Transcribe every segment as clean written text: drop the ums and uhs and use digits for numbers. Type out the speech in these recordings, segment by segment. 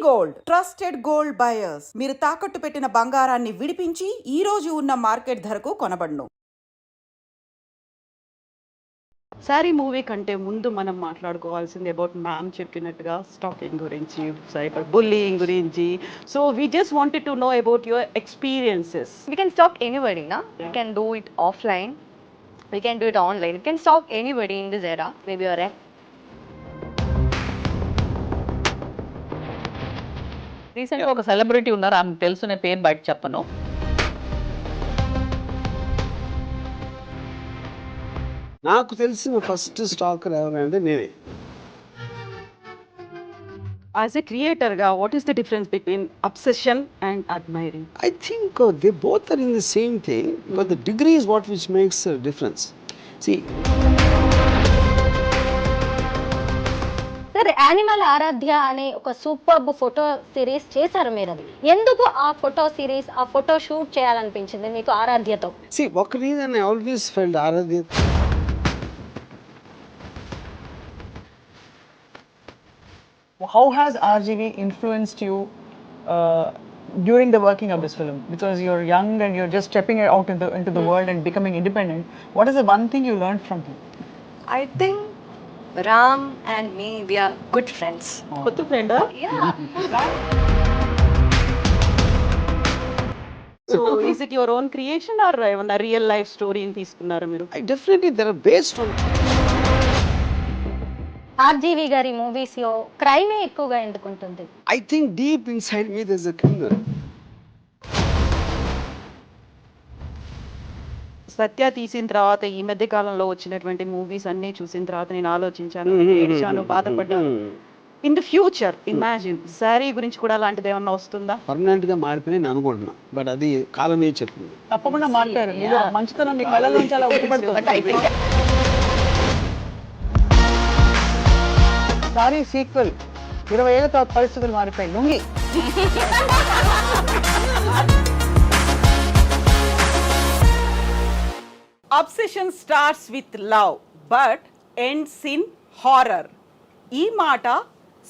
Gold trusted gold buyers మీరు తాకట్టు పెట్టిన బంగారాన్ని విడిపించి ఈ రోజు ఉన్న మార్కెట్ ధరకు కొనబడును. సారీ మూవీ కంటే ముందు మనం మాట్లాడుకోవాల్సింది అబౌట్ మ్యామ్ చెప్పినట్టుగా స్టాకింగ్ గురించి, సైబర్ బుల్లింగ్ గురించి. So we just wanted to know about your experiences. We can stalk anybody, na? We can do it offline. We can do it online. We can stalk anybody in this era. Maybe you're right. రీసెంట్గా ఒక celebrity ఉన్నారు, ఆమెకు తెలుసు, నేను పేరు బయట చెప్పను. నాకు తెలిసిన ఫస్ట్ స్టాకర్ ఎవరంటే నేనే. యాజ్ ఎ క్రియేటర్గా what is the difference between obsession and admiring? I think they both are in the same thing, but the degree is what which makes a difference. See, సరే, animal ఆరాధ్య అనే ఒక superb photo series చేశారు మీరు. అది ఎందుకు ఆ photo series, ఆ photo shoot చేయాలనిపించింది మీకు ఆరాధ్యతో? see, ఒక reason I always felt Aaradhya. How has RGV influenced you during the working of this film? Because you're young and you're just stepping out into the world and becoming independent. What is the one thing you learned from him? I think Ram and me, we are good friends. కొత్త ఫ్రెండా? Yeah. So is it your own creation or ఏమన్నా real life స్టోరీని తీసుకున్నారా మీరు? Definitely they are based on. RGV గారి movies లో క్రైమే ఎక్కువగా ఎందుకుంటుంది? I think deep inside me there's a criminal. సత్య తీసిన తర్వాత ఈ మధ్య కాలంలో వచ్చినటువంటి మూవీస్ అన్ని చూసిన తర్వాత నేను ఆలోచించాను, ఏడ్చాను, బాధపడ్డాను. In the future imagine sorry గురించి కూడా అలాంటిది ఏమన్నా వస్తుందా? పర్మనెంట్ గా మారిపోయి నేను అనుకుంటున్నా, బట్ అది కాలమే చెప్తుంది. తప్పకుండా మాట్లాడారు. మీలో మంచితనం మీ కళ్ళలోంచి అలా ఉట్టిపడుతుంది. సారీ సీక్వెల్ 20 ఏళ్ళ తర్వాత పరిస్థితులు మారిపోయాయి. లొంగి obsession starts with love but ends in horror. ఈ మాట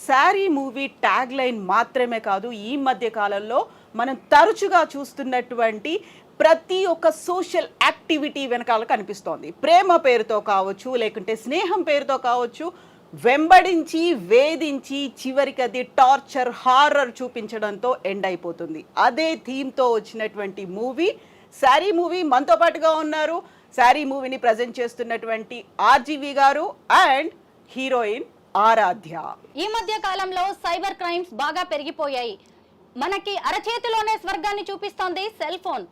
సారీ మూవీ ట్యాగ్ లైన్ మాత్రమే కాదు, ఈ మధ్య కాలంలో మనం తరచుగా చూస్తున్నటువంటి ప్రతి ఒక్క సోషల్ యాక్టివిటీ వెనకాల కనిపిస్తోంది. ప్రేమ పేరుతో కావచ్చు, లేకుంటే స్నేహం పేరుతో కావచ్చు, వెంబడించి వేధించి చివరికి అది టార్చర్, హారర్ చూపించడంతో ఎండ్ అయిపోతుంది. అదే థీమ్తో వచ్చినటువంటి మూవీ సారీ మూవీ. మనతో పాటుగా ఉన్నారు సారీ మూవీని ప్రజెంట్ చేస్తున్నటువంటి ఆర్జీవి గారు అండ్ హీరోయిన్ ఆరాధ్య. ఈ మధ్య కాలంలో సైబర్ క్రైమ్స్ బాగా పెరిగిపోయాయి. మనకి అరచేతిలోనే స్వర్గాన్ని చూపిస్తోంది సెల్ ఫోన్.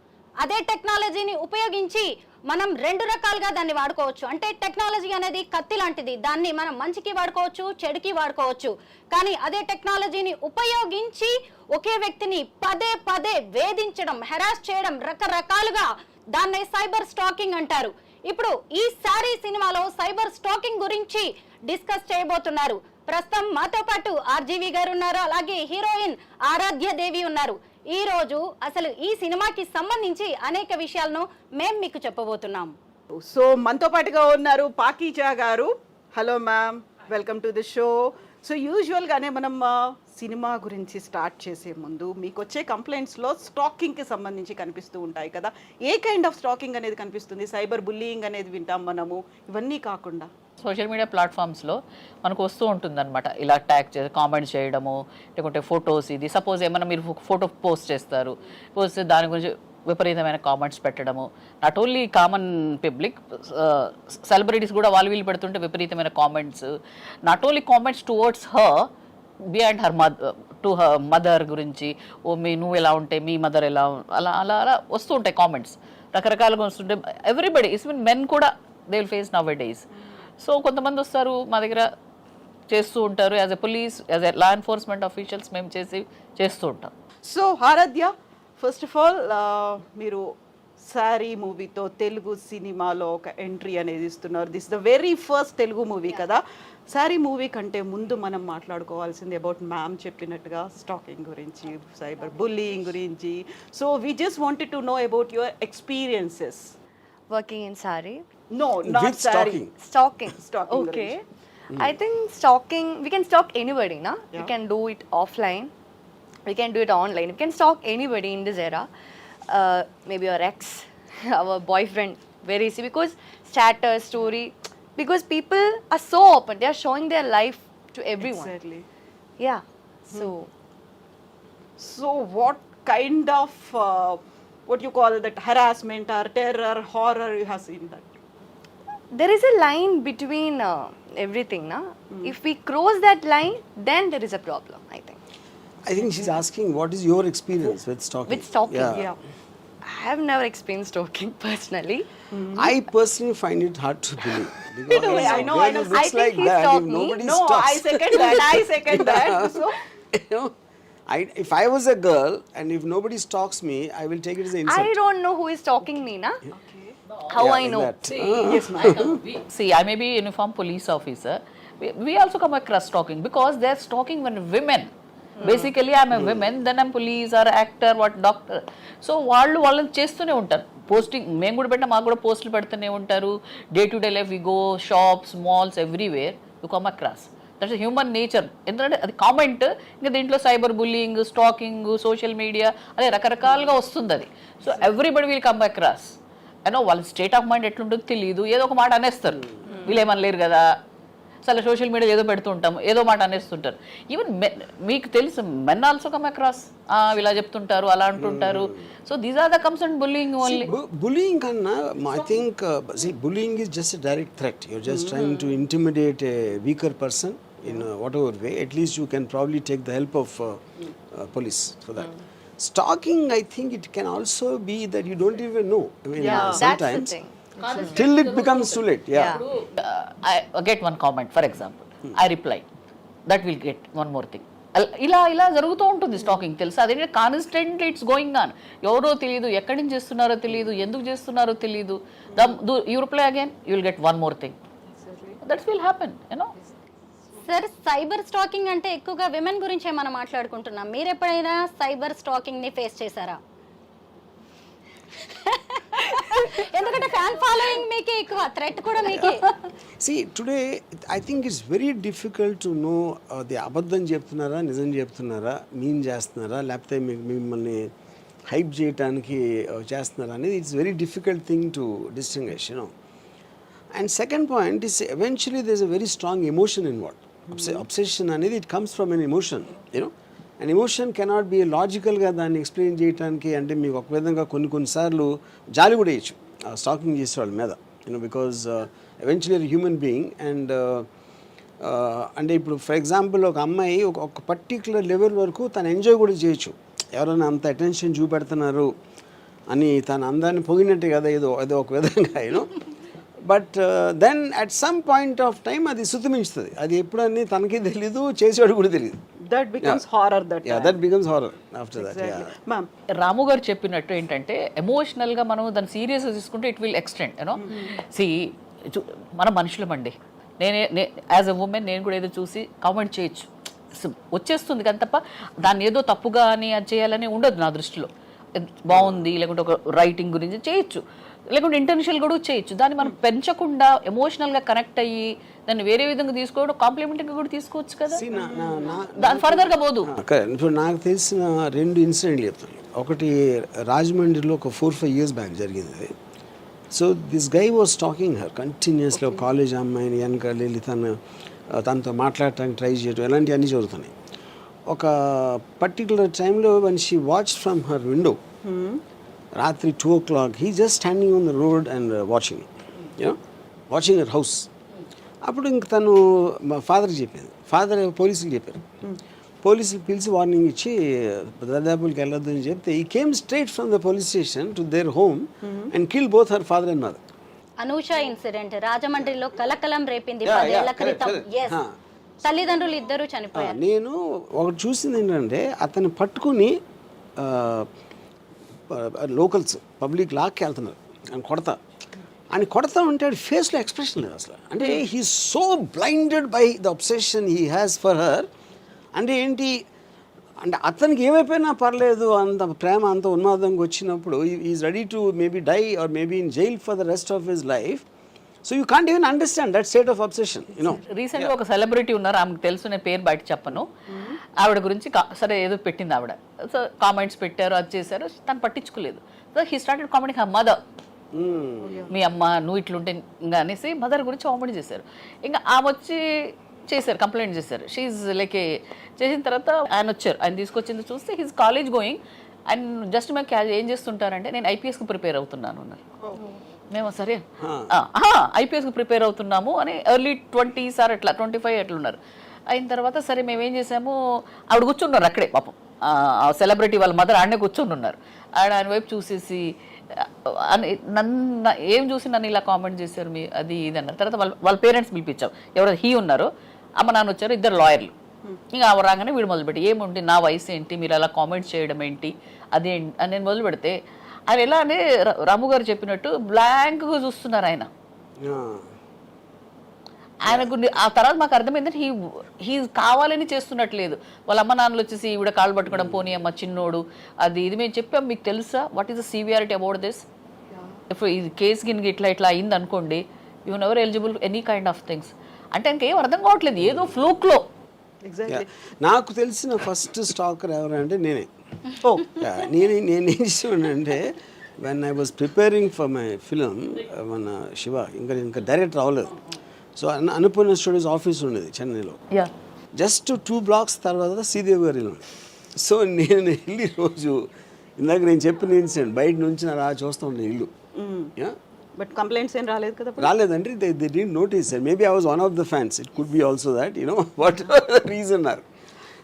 అదే టెక్నాలజీని ఉపయోగించి మనం రెండు రకాలుగా దాన్ని వాడుకోవచ్చు. అంటే టెక్నాలజీ అనేది కత్తి లాంటిది, దాన్ని మనం మంచికి వాడుకోవచ్చు, చెడుకి వాడుకోవచ్చు. కానీ అదే టెక్నాలజీని ఉపయోగించి ఒకే వ్యక్తిని పదే పదే వేధించడం, హెరాస్ చేయడం, రకరకాలుగా దాన్నే సైబర్ స్టాకింగ్ అంటారు. ఇప్పుడు ఈ సారీ సినిమాలో సైబర్ స్టాకింగ్ గురించి డిస్కస్ చేయబోతున్నారు. ప్రస్తుతం మాతో పాటు ఆర్జీవి గారు ఉన్నారు, అలాగే హీరోయిన్ ఆరాధ్య దేవి ఉన్నారు. ఈ రోజు అసలు ఈ సినిమాకి సంబంధించి అనేక విషయాలను మేము మీకు చెప్పబోతున్నాం. సో మనతో పాటుగా ఉన్నారు పాకీజా గారు. Hello ma'am, welcome to the show. So యూజువల్గానే మనం సినిమా గురించి స్టార్ట్ చేసే ముందు మీకు వచ్చే కంప్లైంట్స్లో స్టాకింగ్కి సంబంధించి కనిపిస్తూ ఉంటాయి కదా. ఏ కైండ్ ఆఫ్ స్టాకింగ్ అనేది కనిపిస్తుంది? సైబర్ బుల్లింగ్ అనేది వింటాం మనము, ఇవన్నీ కాకుండా సోషల్ మీడియా ప్లాట్ఫామ్స్లో మనకు వస్తూ ఉంటుందన్నమాట, ఇలా ట్యాగ్ చేసి కామెంట్స్ చేయడము, లేకుంటే ఫొటోస్. ఇది సపోజ్ ఏమైనా మీరు ఫోటో పోస్ట్ చేస్తారు, పోస్ట్ దాని గురించి విపరీతమైన కామెంట్స్ పెట్టడము. Not only common public, celebrities కూడా వాళ్ళు వీళ్ళు పెడుతుంటే విపరీతమైన comments. Not only comments towards her, beyond her to her mother గురించి, ఓ నువ్వు ఎలా ఉంటే మీ మదర్ ఎలా, అలా అలా అలా వస్తూ ఉంటాయి కామెంట్స్, రకరకాలుగా వస్తుంటే. ఎవ్రీబడి ఈవెన్ మెన్ కూడా they will face nowadays. So కొంతమంది వస్తారు మా దగ్గర చేస్తూ ఉంటారు. As a police, as a law enforcement officials మేము చేస్తూ ఉంటాం. So Aaradhya, first of all మీరు సారీ మూవీతో తెలుగు సినిమాలో ఒక ఎంట్రీ అనేది ఇస్తున్నారు. This the very first Telugu movie కదా. సారీ మూవీ కంటే ముందు మనం మాట్లాడుకోవాల్సింది అబౌట్ మ్యామ్ చెప్పినట్టుగా స్టాకింగ్ గురించి, సైబర్ బుల్లింగ్ గురించి. So we just wanted to know about your experiences. Working in Saaree. No, not With Saaree. Stalking. Stalking Okay. I think stalking, we can stalk anybody, na? We can do it offline. We can do it online. We can stalk anybody in this era. Maybe your ex, our boyfriend, very easy because status, story. Because people are so open. They are showing their life to everyone. Exactly. Yeah. So. So what kind of what you call that harassment or terror, horror you have seen that? There is a line between everything, na? If we cross that line, then there is a problem, I think. I think she's asking what is your experience with stalking? With stalking, Yeah. I have never experienced stalking personally. I personally find it hard to believe. Because I know, a I girl know. who looks I think like he that, stalked if me. nobody No, stalks, I second that. I second that. So you know, if I was a girl and if nobody stalks me, I will take it as an insult. I don't know who is stalking me, na? How Yeah, I like know? that. yes, ma'am. See, I may be a uniformed police officer. We also come across stalking because they're stalking when women. Basically, I'm a woman, then I'm police or actor, what doctor. So వాళ్ళని చేస్తూనే ఉంటారు posting మేము కూడా పెట్టినా మాకు కూడా పోస్టులు పెడుతూనే ఉంటారు day to day life we go shops malls everywhere you come across that's human nature ఎందుకంటే అది కామెంట్ ఇంకా దీంట్లో cyber bullying stalking social media అదే రకరకాలుగా వస్తుంది అది so everybody will come across అయినో వాళ్ళ స్టేట్ ఆఫ్ మైండ్ ఎట్లుంటుందో తెలియదు ఏదో ఒక మాట అనేస్తారు వీళ్ళు ఏమనలేరు కదా అసలు సోషల్ మీడియా ఏదో పెడుతూ ఉంటాము ఏదో మాట అనేస్తుంటారు ఈవెన్ మీకు తెలుసు మెన్ ఆల్సో కమ్ అక్రాస్ ఇలా చెప్తుంటారు అలా అంటుంటారు so these are the comes and bullying only Bullying, Kanna, I think, bullying is just a direct threat. You're just trying to intimidate a weaker person in whatever way. At least you can probably take the help of police for that. Stalking, I think it can also be that you don't even know. I mean, That's the sometimes thing. till it becomes too late. Yeah. I get one comment, for example. I reply. That will get one more thing. ఇలా జరుగుతూ ఉంటుంది stacking తెలుసా అదే constantly it's going on ఎవరో తెలియదు ఎక్కడి నుంచి చేస్తున్నారో తెలియదు ఎందుకు చేస్తున్నారో తెలియదు you reply again you will get one more thing that's will happen you know sir cyber stacking అంటే ఎక్కువగా విమెన్ గురించే మనం మాట్లాడుకుంటున్నాం మీరు ఎప్పుడైనా సైబర్ స్టాకింగ్ ని ఫేస్ చేశారా ఎందుకంటే ఫ్యాన్ ఫాలోయింగ్ మీకే ఎక్కువ థ్రెట్ కూడా మీకే See, today, I think it's very difficult to know the అబద్ధం చెప్తున్నారా నిజం చెప్తున్నారా మీన్ చేస్తున్నారా లేకపోతే మిమ్మల్ని హైప్ చేయడానికి చేస్తున్నారా అనేది it's very difficult thing to distinguish you know and second point is eventually there is a very strong emotion involved obsession అనేది it comes from an emotion you know and emotion cannot be లాజికల్గా దాన్ని explain చేయడానికి అంటే మీకు ఒక విధంగా కొన్నిసార్లు జాలి కూడా వేయచ్చు స్టాకింగ్ చేసే వాళ్ళ మీద you know because eventually human being and అంటే ఇప్పుడు ఫర్ ఎగ్జాంపుల్ ఒక అమ్మాయి ఒక పర్టిక్యులర్ లెవెల్ వరకు తను ఎంజాయ్ కూడా చేయొచ్చు ఎవరైనా అంత అటెన్షన్ చూపెడుతున్నారు అని తన అందాన్ని పొగినట్టే కదా ఏదో ఒక విధంగా you know but then at some point of time అది శుతిమించుతుంది అది ఎప్పుడన్నీ తనకి తెలీదు చేసేవాడు కూడా తెలియదు that becomes horror that yeah time. that becomes horror after that Exactly. yeah Ma'am, రాము గారు చెప్పినట్టు ఏంటంటే ఎమోషనల్గా మనం దాన్ని సీరియస్గా తీసుకుంటే it will extend you know see మన మనుషులమండి నేనే యాజ్ అ ఉమెన్ నేను కూడా ఏదో చూసి కామెంట్ చేయొచ్చు వచ్చేస్తుంది కానీ తప్ప దాన్ని ఏదో తప్పుగా అని అది చేయాలని ఉండదు నా దృష్టిలో బాగుంది లేకుంటే ఒక రైటింగ్ గురించి చేయొచ్చు లేకుంటే ఇంటెన్షియల్ కూడా చేయొచ్చు దాన్ని మనం పెంచకుండా ఎమోషనల్గా కనెక్ట్ అయ్యి దాన్ని వేరే విధంగా తీసుకోవడం కాంప్లిమెంటింగ్ కూడా తీసుకోవచ్చు కదా See, దాని ఫర్దర్గా పోదు ఇప్పుడు నాకు తెలిసిన 2 ఇన్సిడెంట్లు చెప్తాను ఒకటి రాజమండ్రిలో ఒక 4-5 years బ్యాక్ జరిగింది అది so this guy was talking her continuously ఒక కాలేజ్ అమ్మాయిని వెనక వెళ్ళి తనతో మాట్లాడటానికి ట్రై చేయడం ఇలాంటివన్నీ జరుగుతున్నాయి ఒక పర్టికులర్ టైంలో one she watch from her window రాత్రి 2 o'clock he just standing on the road and watching her house అప్పుడు ఇంక తను మా ఫాదర్కి చెప్పింది ఫాదర్ పోలీసులు చెప్పారు పోలీసులు పిలిచి వార్నింగ్ ఇచ్చి దర్దాపులకి వెళ్ళొద్దు అని చెప్తే ఈ came straight from the police station to their home and kill both her father and mother Anusha incident రాజమండ్రిలో కలకలం రేపింది Yeah, 10 ఏళ్ల correct, క్రితం correct. Yes. తల్లిదండ్రులు ఇద్దరు చనిపోయారు నేను ఒకటి చూసింది ఏంటంటే అతన్ని పట్టుకుని లోకల్స్ పబ్లిక్ లాక్కి వెళ్తున్నారు ఆయన కొడతా ఉంటే ఫేస్లో ఎక్స్ప్రెషన్ లేదు అసలు అంటే he so blinded by the obsession he has for her అంటే ఏంటి అంటే అతనికి ఏమైపోయినా పర్లేదు అంత ప్రేమ అంత ఉన్మాదంగా వచ్చినప్పుడు is ready to maybe die or maybe in jail for the rest of his life so you can't even understand that state of obsession you know రీసెంట్గా ఒక సెలబ్రిటీ ఉన్నారు ఆమెకు తెలుసు నేను పేరు బయట చెప్పను ఆవిడ గురించి సరే ఏదో పెట్టింది ఆవిడ, సో కామెంట్స్ పెట్టారు, అది చేశారు, తను పట్టించుకోలేదు. So he started commenting her mother, మీ అమ్మ నువ్వు ఇట్లుంటే ఇంకా అనేసి మదర్ గురించి కామెంట్ చేశారు. ఇంకా ఆమె వచ్చి చేశారు, కంప్లైంట్ చేశారు. షీఈ్ లైక్ చేసిన తర్వాత ఆయన వచ్చారు, ఆయన తీసుకొచ్చింది చూస్తే he's college going and just మేము ఏం చేస్తుంటారంటే నేను ఐపీఎస్కి ప్రిపేర్ అవుతున్నాను అన్నారు. మేము సరే ఐపీఎస్కి ప్రిపేర్ అవుతున్నాము అని ఎర్లీ 20s ఆర్ అట్లా 25 అట్లా ఉన్నారు. అయిన తర్వాత సరే మేము ఏం చేసాము, ఆవిడ కూర్చున్నారు అక్కడే పాపం, సెలబ్రిటీ వాళ్ళ మదర్ ఆడనే కూర్చొని ఉన్నారు. ఆయన వైపు చూసేసి నన్ను ఏం చూసి నన్ను ఇలా కామెంట్ చేశారు మీ అది ఇది అన్నారు. తర్వాత వాళ్ళ పేరెంట్స్ పిలిపించాం, ఎవరైతే హీ ఉన్నారో అమ్మ నాన్న వచ్చారు, ఇద్దరు లాయర్లు. ఇంకా ఆవిడ రాగానే వీడు మొదలుపెట్టి ఏముంది నా వయసు ఏంటి, మీరు అలా కామెంట్స్ చేయడం ఏంటి అది అని నేను మొదలు పెడితే ఆయన ఎలా అంటే రాము గారు చెప్పినట్టు బ్లాంక్గా చూస్తున్నారు ఆయన. ఆయనకు ఆ తర్వాత మాకు అర్థమైందంటే హీ కావాలని చేస్తున్నట్లేదు. వాళ్ళ అమ్మ నాన్నలు వచ్చేసి ఈవిడ కాళ్ళు పట్టుకోవడం, పోనీ అమ్మ చిన్నోడు అది ఇది మేము చెప్పాం, మీకు తెలుసా what is the severity about this, ఇప్పుడు ఇది కేసు గిన్నె ఇట్లా అయింది అనుకోండి, you never eligible any kind of things అంటే ఇంకేం అర్థం కావట్లేదు, ఏదో ఫ్లూక్లో. నాకు తెలిసిన ఫస్ట్ స్టాకర్ ఎవరంటే నేనే. నేనేం చేసానంటే when I was preparing for my film, మన శివ ఇంకా డైరెక్టర్ అవ్వలేదు. సో అనుపూర్ణ స్టూడియోస్ ఆఫీస్ ఉండేది చెన్నైలో, జస్ట్ 2 blocks తర్వాత శ్రీదేవి గారి ఇల్లు. సో నేను వెళ్ళి రోజు ఇందాక నేను చెప్పిన ఇన్సిడెంట్ బయట నుంచి అలా చూస్తూ ఉండే ఇల్లు. బట్ కంప్లైంట్స్ ఏం రాలేదు కదా? రాలేదంటే they didn't notice. Maybe I was one of the fans, it could be also that what reason are.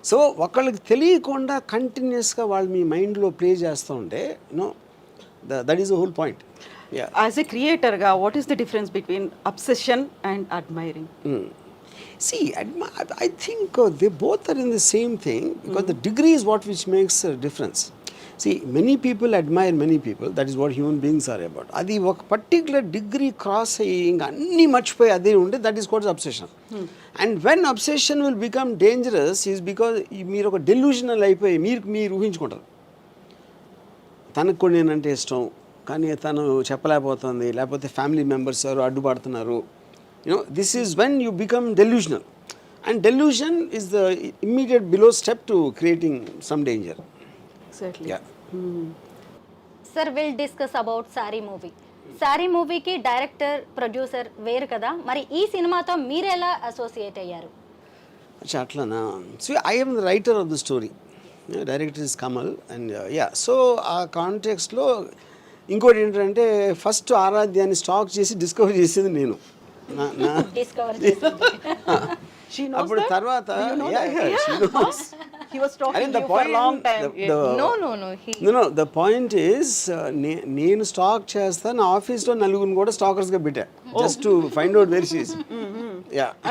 So ఒకళ్ళకి తెలియకుండా కంటిన్యూస్గా వాళ్ళు మీ మైండ్లో ప్లే చేస్తూ ఉంటే that is the whole point. As a క్రియేటర్గా what is the difference between obsession and admiring? See, I think they both are in the same thing because the degree is what which makes a difference. See, many people admire many people, that is what human beings are about. Adi oka particular degree cross aying anni marchipoyi ade unde, that is called obsession. And when obsession will become dangerous is because meer oka delusional అయిపోయి మీరు ఊహించుకుంటారు తనకు కూడా నేనంటే ఇష్టం కానీ తను చెప్పలేకపోతుంది, లేకపోతే family members ఎవరు అడ్డుపడుతున్నారు. This is when you become delusional, and delusion is the immediate below step to creating some danger. Exactly. Yeah. Sir will discuss about sorry movie. Sorry మూవీకి డైరెక్టర్ ప్రొడ్యూసర్ వేరు కదా, మరి ఈ సినిమాతో మీరు ఎలా అసోసియేట్ అయ్యారు? అట్లానా? So I am the writer of the story. Director is Kamal, and so ఆ కాంటెక్స్ట్లో ఇంకోటి ఏంటంటే ఫస్ట్ ఆరాధ్యాన్ని స్టాక్ చేసి డిస్కవర్ చేసేది నేను. డిస్కవర్ అప్పుడు తర్వాత He was talking to you for a long time. The point is నేను స్టాక్ చేస్తా, నా ఆఫీస్లో నలుగురిని కూడా స్టాకర్స్గా పెట్టా just to find out where she is.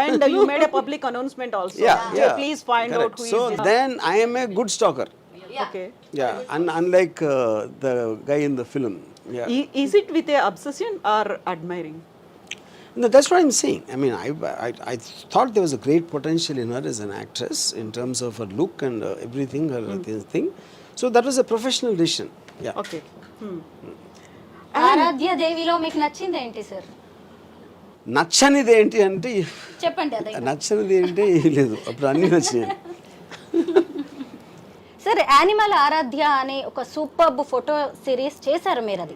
And you made a public announcement also. Please find out who so is this. then I am a good stalker. Okay. Unlike the guy in the film. Is it with a obsession or admiring? No, that's what I'm saying. I mean, I thought there was a great potential in her as an actress in terms of her look and everything, her thing. So that was a professional decision. Yeah. Okay. ఆరాధ్య దేవిలో మీకు నచ్చింది ఏంటి sir? నచ్చనిది ఏంటి అంటే చెప్పండి. అదే నచ్చనిది ఏంటి లేదు, అప్పుడు అన్నీ నచ్చినాయి. సార్ యానిమల్ ఆరాధ్య అనే ఒక సూపర్బ్ ఫోటో సిరీస్ చేశారు మీరు,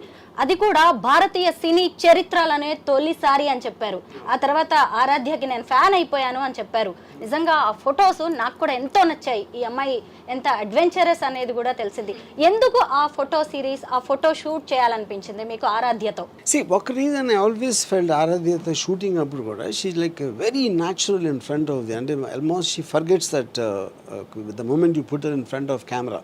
అది కూడా భారతీయ సినీ చరిత్రలనే తొలిసారి అని చెప్పారు. ఆ తర్వాత ఆరాధ్యకి నేను ఫ్యాన్ అయిపోయాను అని చెప్పారు. నిజంగా ఆ ఫొటోస్ నాకు కూడా ఎంతో నచ్చాయి. ఈ అమ్మాయి ఎంత అడ్వెంచరస్ అనేది కూడా తెలిసింది. ఎందుకు ఆ ఫోటో సిరీస్, ఆ ఫోటో షూట్ చేయాలనిపించింది మీకు ఆరాధ్యతో? ఒక రీజన్ ఐ ఆల్వేస్ ఫెల్ట్ ఆరాధ్యతో షూటింగ్ అప్పుడు కూడా she like very natural in front of the, అంటే almost she forgets that the moment you put in front of camera.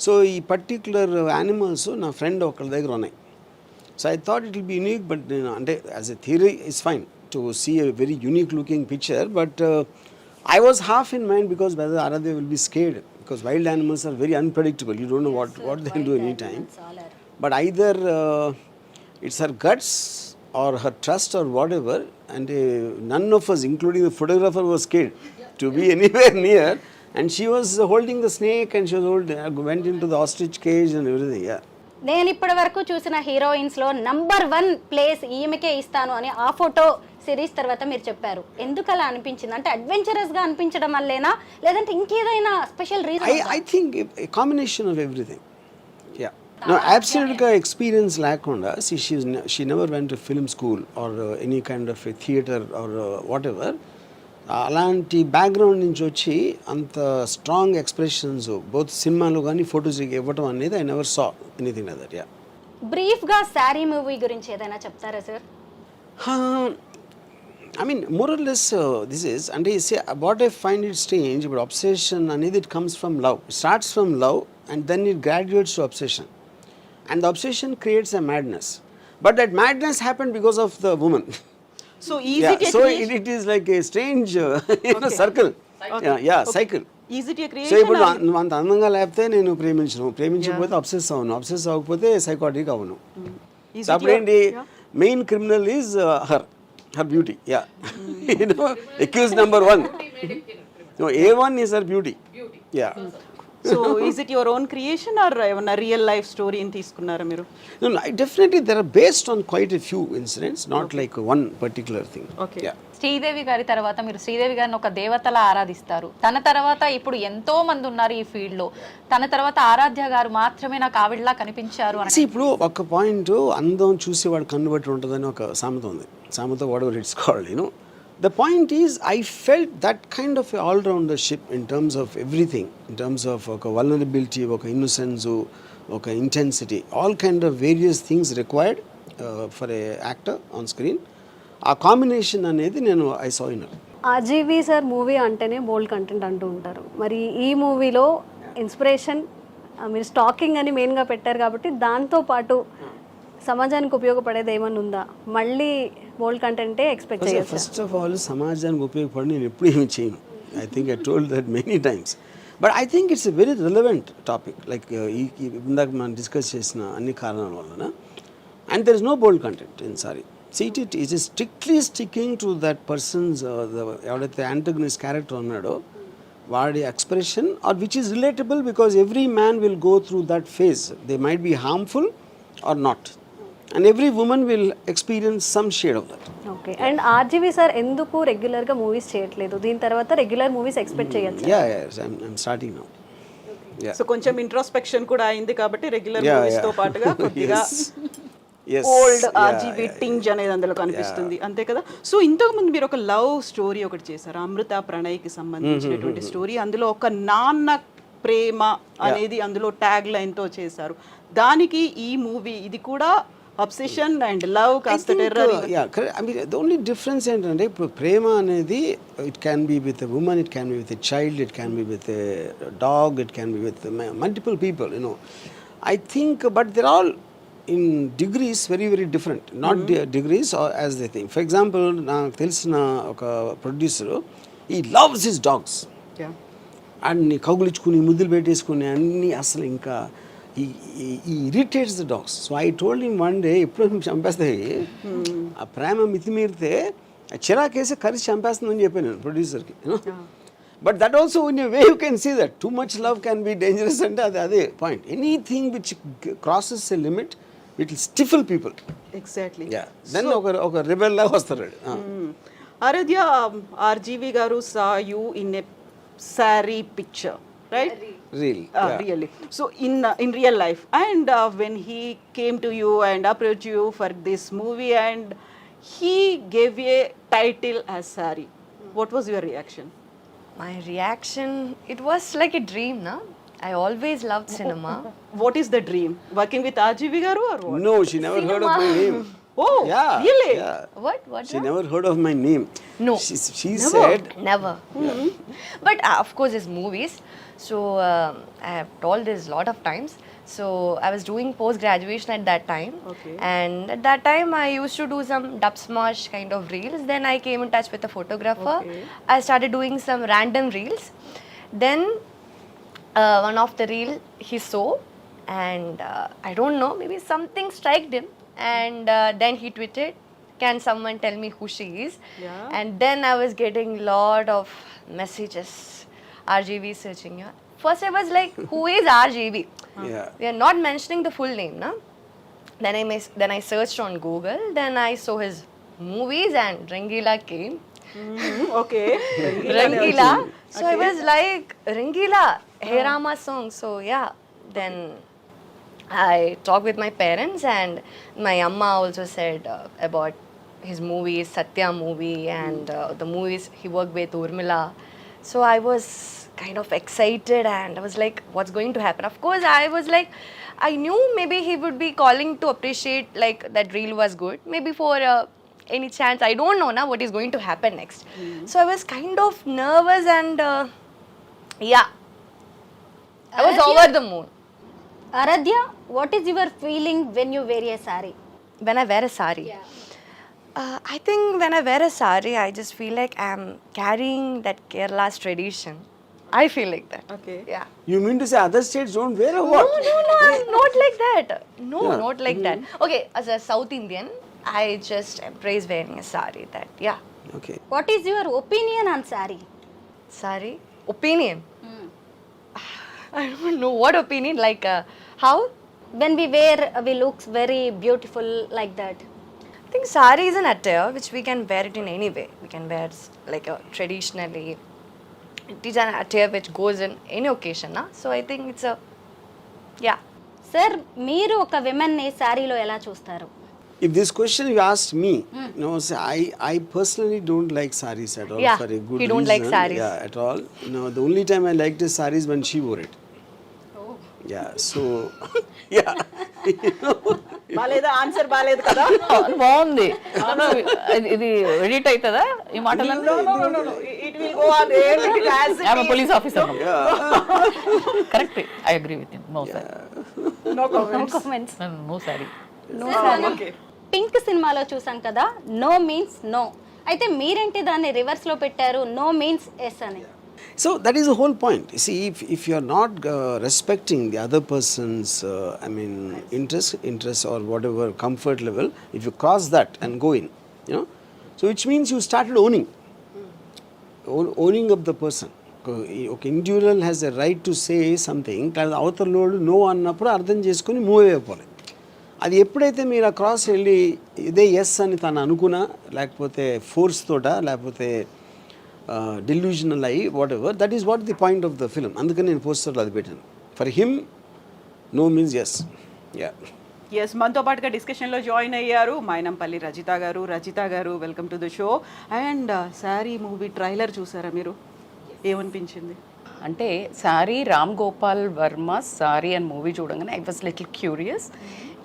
So ఈ పర్టిక్యులర్ యానిమల్స్ నా ఫ్రెండ్ ఒకళ్ళ దగ్గర ఉన్నాయి. So I thought it will be unique, but as a theory it's fine to see a very unique looking picture, but I was half in mind because whether Aaradhya will be scared, because wild animals are very unpredictable. You don't know what they can do anytime. But either it's her guts or her trust or whatever, and none of us, including the photographer, was scared to be anywhere near, and she was holding the snake and she was went into the ostrich cage and everything. నేను ఇప్పటి వరకు చూసిన heroines లో number 1 place ఈమెకే ఇస్తాను అని ఆ photo series తర్వాత మీరు చెప్పారు. ఎందుకు అలా అనిపించింది? అంటే అడ్వెంచరస్ గా అనిపించడం వల్లేనా, లేదంటే ఇంకేదైనా special reason? I think a combination of everything. Yeah. No, absolute experience లేకుండా she never went to film school or any kind of a theater or whatever. అలాంటి బ్యాక్గ్రౌండ్ నుంచి వచ్చి అంత స్ట్రాంగ్ ఎక్స్ప్రెషన్స్ బోత్ సినిమాలో కానీ ఫొటోస్ ఇవ్వటం అనేది I never saw anything like that. Yeah. Brief గా సారీ మూవీ గురించి ఏదైనా చెప్తారా sir? I mean, more or less, this is, and I say, what I find it strange, but obsession, and it comes from love. It starts from love, and then it graduates to obsession. And the obsession creates a madness. But that madness happened because of the woman. So easy So it is like a strange, circle. Yeah, cycle. Easy to so creation. ఇప్పుడు నువ్వు అంత అందంగా లేకపోతే నేను ప్రేమించకపోతే obsess అవును, obsess అవ్వకపోతే psychotic అవును. సో అప్పుడేంటి, main criminal is her beauty. Yeah. You know, accused number 1. No, A1 is her beauty. Yeah. So is it your own creation or ఏమన్నా రియల్ లైఫ్ స్టోరీని తీసుకున్నారా మీరు? No, definitely they are based on quite a few incidents, not like one particular thing. Okay. Yeah. Sridevi గారి తర్వాత మీరు శ్రీదేవి గారిని ఒక దేవతలా ఆరాధిస్తారు. తన తర్వాత ఇప్పుడు ఎంతో మంది ఉన్నారు ఈ ఫీల్డ్ లో. తన తర్వాత ఆరాధ్య గారు మాత్రమే నాకు ఆవిడలా కనిపించారు అని. See, ఇప్పుడు ఒక పాయింట్, అందం చూసేవాడు కన్ను బట్టి ఉంటుందని ఒక సామెత ఉంది. సామెత what ever it's called, you know. The point is, I felt that kind of all-roundership in terms of everything, in terms of vulnerability, innocence, intensity, all kind of various things required for a actor on screen. ఆ combination అనేది నేను I saw in her. RGV sir movie అంటేనే బోల్డ్ content అంటూ ఉంటారు. మరి ఈ మూవీలో inspiration మీరు స్టాకింగ్ అని మెయిన్గా పెట్టారు కాబట్టి దాంతో పాటు సమాజానికి ఉపయోగపడేది ఏమన్నా ఉందా? మళ్ళీ బోల్డ్ కంటెంటే ఎక్స్పెక్ట్ చేయొచ్చు. ఫస్ట్ ఆఫ్ ఆల్ సమాజానికి ఉపయోగపడి నేను ఎప్పుడు ఏమి చేయను. I think I told that many times. But I think it's a very relevant topic. Like ఇందాక మనం డిస్కస్ చేసిన అన్ని కారణాల వలన. And there is no bold content in Saree. See, it is strictly sticking to that person's ఎవడైతే antagonist character ఉన్నాడో వాడి expression, or which is relatable, because every man will go through that phase. They might be harmful or not, and every woman will experience some shade of that. Okay. And RGV sir ఎందుకు రెగ్యులర్గా movies చేయట్లేదు? దీని తర్వాత regular movies expect చేయొచ్చు? I'm starting now. So కొంచెం introspection కూడా అయింది కాబట్టి రెగ్యులర్ మూవీస్ తో పాటుగా కొద్దిగా Yes. ఓల్డ్ ఆర్జీవీ టింజ్ అనేది అందులో కనిపిస్తుంది, అంతే కదా? సో ఇంతకు ముందు మీరు ఒక లవ్ స్టోరీ ఒకటి చేశారు, అమృత ప్రణయ్కి సంబంధించినటువంటి స్టోరీ. అందులో ఒక నాన్న ప్రేమ అనేది అందులో ట్యాగ్ లైన్ తో చేశారు. దానికి ఈ మూవీ ఇది కూడా అబ్సెషన్ అండ్ లవ్ కాస్త terror. I mean, the only difference ఏంటంటే, ఇప్పుడు ప్రేమ అనేది it can be with a women, it can be with a child, it can be with a dog, it can be with multiple people, you know. I think, but they're all in degrees very very different, not degrees or as they think. For example, నాకు తెలిసిన ఒక producer, he loves his dogs. అన్ని కౌగులించుకుని ముద్దులు పెట్టేసుకుని అన్ని అసలు ఇంకా he irritates the dogs. So I told him one day, ఎప్పుడు చంపేస్తాయి ఆ ప్రేమ మితిమీరితే చిరాకేసి కరిసి చంపేస్తుందని చెప్పాను నేను ప్రొడ్యూసర్కి. But that also, in a way, you can see that too much love can be dangerous, and అదే point. Anything which crosses a limit, it will stifle people. Exactly. Then ఒక rebel లాగా వస్తారు. ఆరాధ్య, RGV గారు saw you in a Saaree picture, right? Really? Really. So in real life, and when he came to you and approached you for this movie, and he gave a title as Saaree, what was your reaction? My reaction, it was like a dream, na? I always loved cinema. What is the dream? Working with RGV garu or what? No, she never heard of my name. Oh, Yeah. really? Yeah. What? She never heard of my name. No. She said. Never. But of course, it's movies. So I have told this a lot of times. So I was doing post-graduation at that time. Okay. And at that time, I used to do some dub smash kind of reels. Then I came in touch with a photographer. Okay. I started doing some random reels. Then one of the reel he saw, and I don't know, maybe something struck him. And then he tweeted, "Can someone tell me who she is?" Yeah. And then I was getting lot of messages. RGV searching you. first I was like, who is RGV? Yeah. We are not mentioning the full name, na? Then I searched on Google. Then I saw his movies and Rangila came. Okay Rangila. So I was like, Rangila, Hey Rama song. So yeah, then I talked with my parents, and my amma also said about his movies, Satya movie, and the movies he worked with Urmila. So I was kind of excited, and I was like, what's going to happen? Of course, I was like, I knew maybe he would be calling to appreciate like that reel was good. Maybe for any chance, I don't know now what is going to happen next. So I was kind of nervous, and yeah, I was over the moon. Aaradhya, what is your feeling when you wear a saree? When I wear a saree, I think when I wear a saree, I just feel like I'm carrying that Kerala's tradition. I feel like that. Okay. Yeah. You mean to say other states don't wear or what? No, I'm not like that. No, not like that. Okay, as a South Indian, I just embrace wearing a saree. That, yeah. Okay. What is your opinion on saree? Saree? Opinion? I don't know what opinion, like how? When we wear, we looks very beautiful like that. I think saree is an attire which we can wear it in any way. We can wear like traditionally. It is an attire which goes in any occasion, na? So I think it's a, yeah. Sir మీరు ఒక విమెన్ని శారీలో ఎలా చూస్తారు? If this question you asked me, no, say I personally don't like sarees at all, Yeah, for a good he don't like reason. sarees. Yeah, at all. No, the only time I liked his sarees when she wore it. Oh. Yeah, so yeah. బాలేదు, answer బాలేదు కదా. బాగుంది. ఇది edit అవుతుందా ఈ మాటలన్నీ? It will go on air as I am police officer. Correct, I agree with him. No sorry. No comments. No sorry. Okay. Pink సినిమాలో చూసాం కదా, నో మీన్స్ నో. అయితే మీరేంటి దాన్ని రివర్స్ లో పెట్టారు, నో మీన్స్ ఎస్ అని? So that is the whole point. You see, if you are not respecting the other person's, interest or whatever comfort level, if you cross that and go in, you know, so which means you started owning up the person. Okay, individual has a right to say something. కానీ అవతల load no అన్నప్పుడు అర్థం చేసుకొని move అయిపోవాలి. అది ఎప్పుడైతే మీరు ఆ క్రాస్ వెళ్ళి ఇదే ఎస్ అని తను అనుకున్నా, లేకపోతే ఫోర్స్ తోట, లేకపోతే delusional అయ్యి whatever, that is what the point of the film. అందుకని నేను పోస్టర్లో అది పెట్టాను. For him, no means yes. Yeah. Yes, మనతో పాటుగా డిస్కషన్లో జాయిన్ అయ్యారు మైనంపల్లి రజిత గారు. రజిత గారు, welcome to the show. And Saree movie trailer చూసారా మీరు? ఏమనిపించింది? అంటే sorry Ram Gopal Varma Saree and movie చూడగానే I was little curious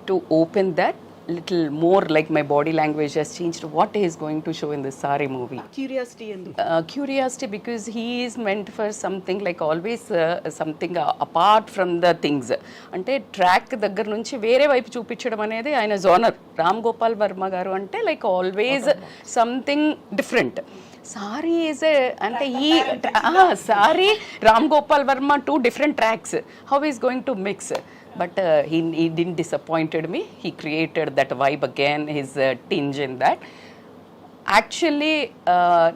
to open that little more, like my body language has changed. What he is going to show in this Saaree movie? Curiosity ఎందుకు? Curiosity because he is meant for something like always something apart from the things. అంటే track దగ్గర నుంచి వేరే వైపు చూపించడం అనేది ఆయన genre. Ram Gopal Varma గారు అంటే like always something different. Sorry is అంటే ఈ sorry Ram Gopal Varma 2 different tracks. How he is going to mix? But he didn't disappointed me. He created that vibe again, his tinge in that. Actually,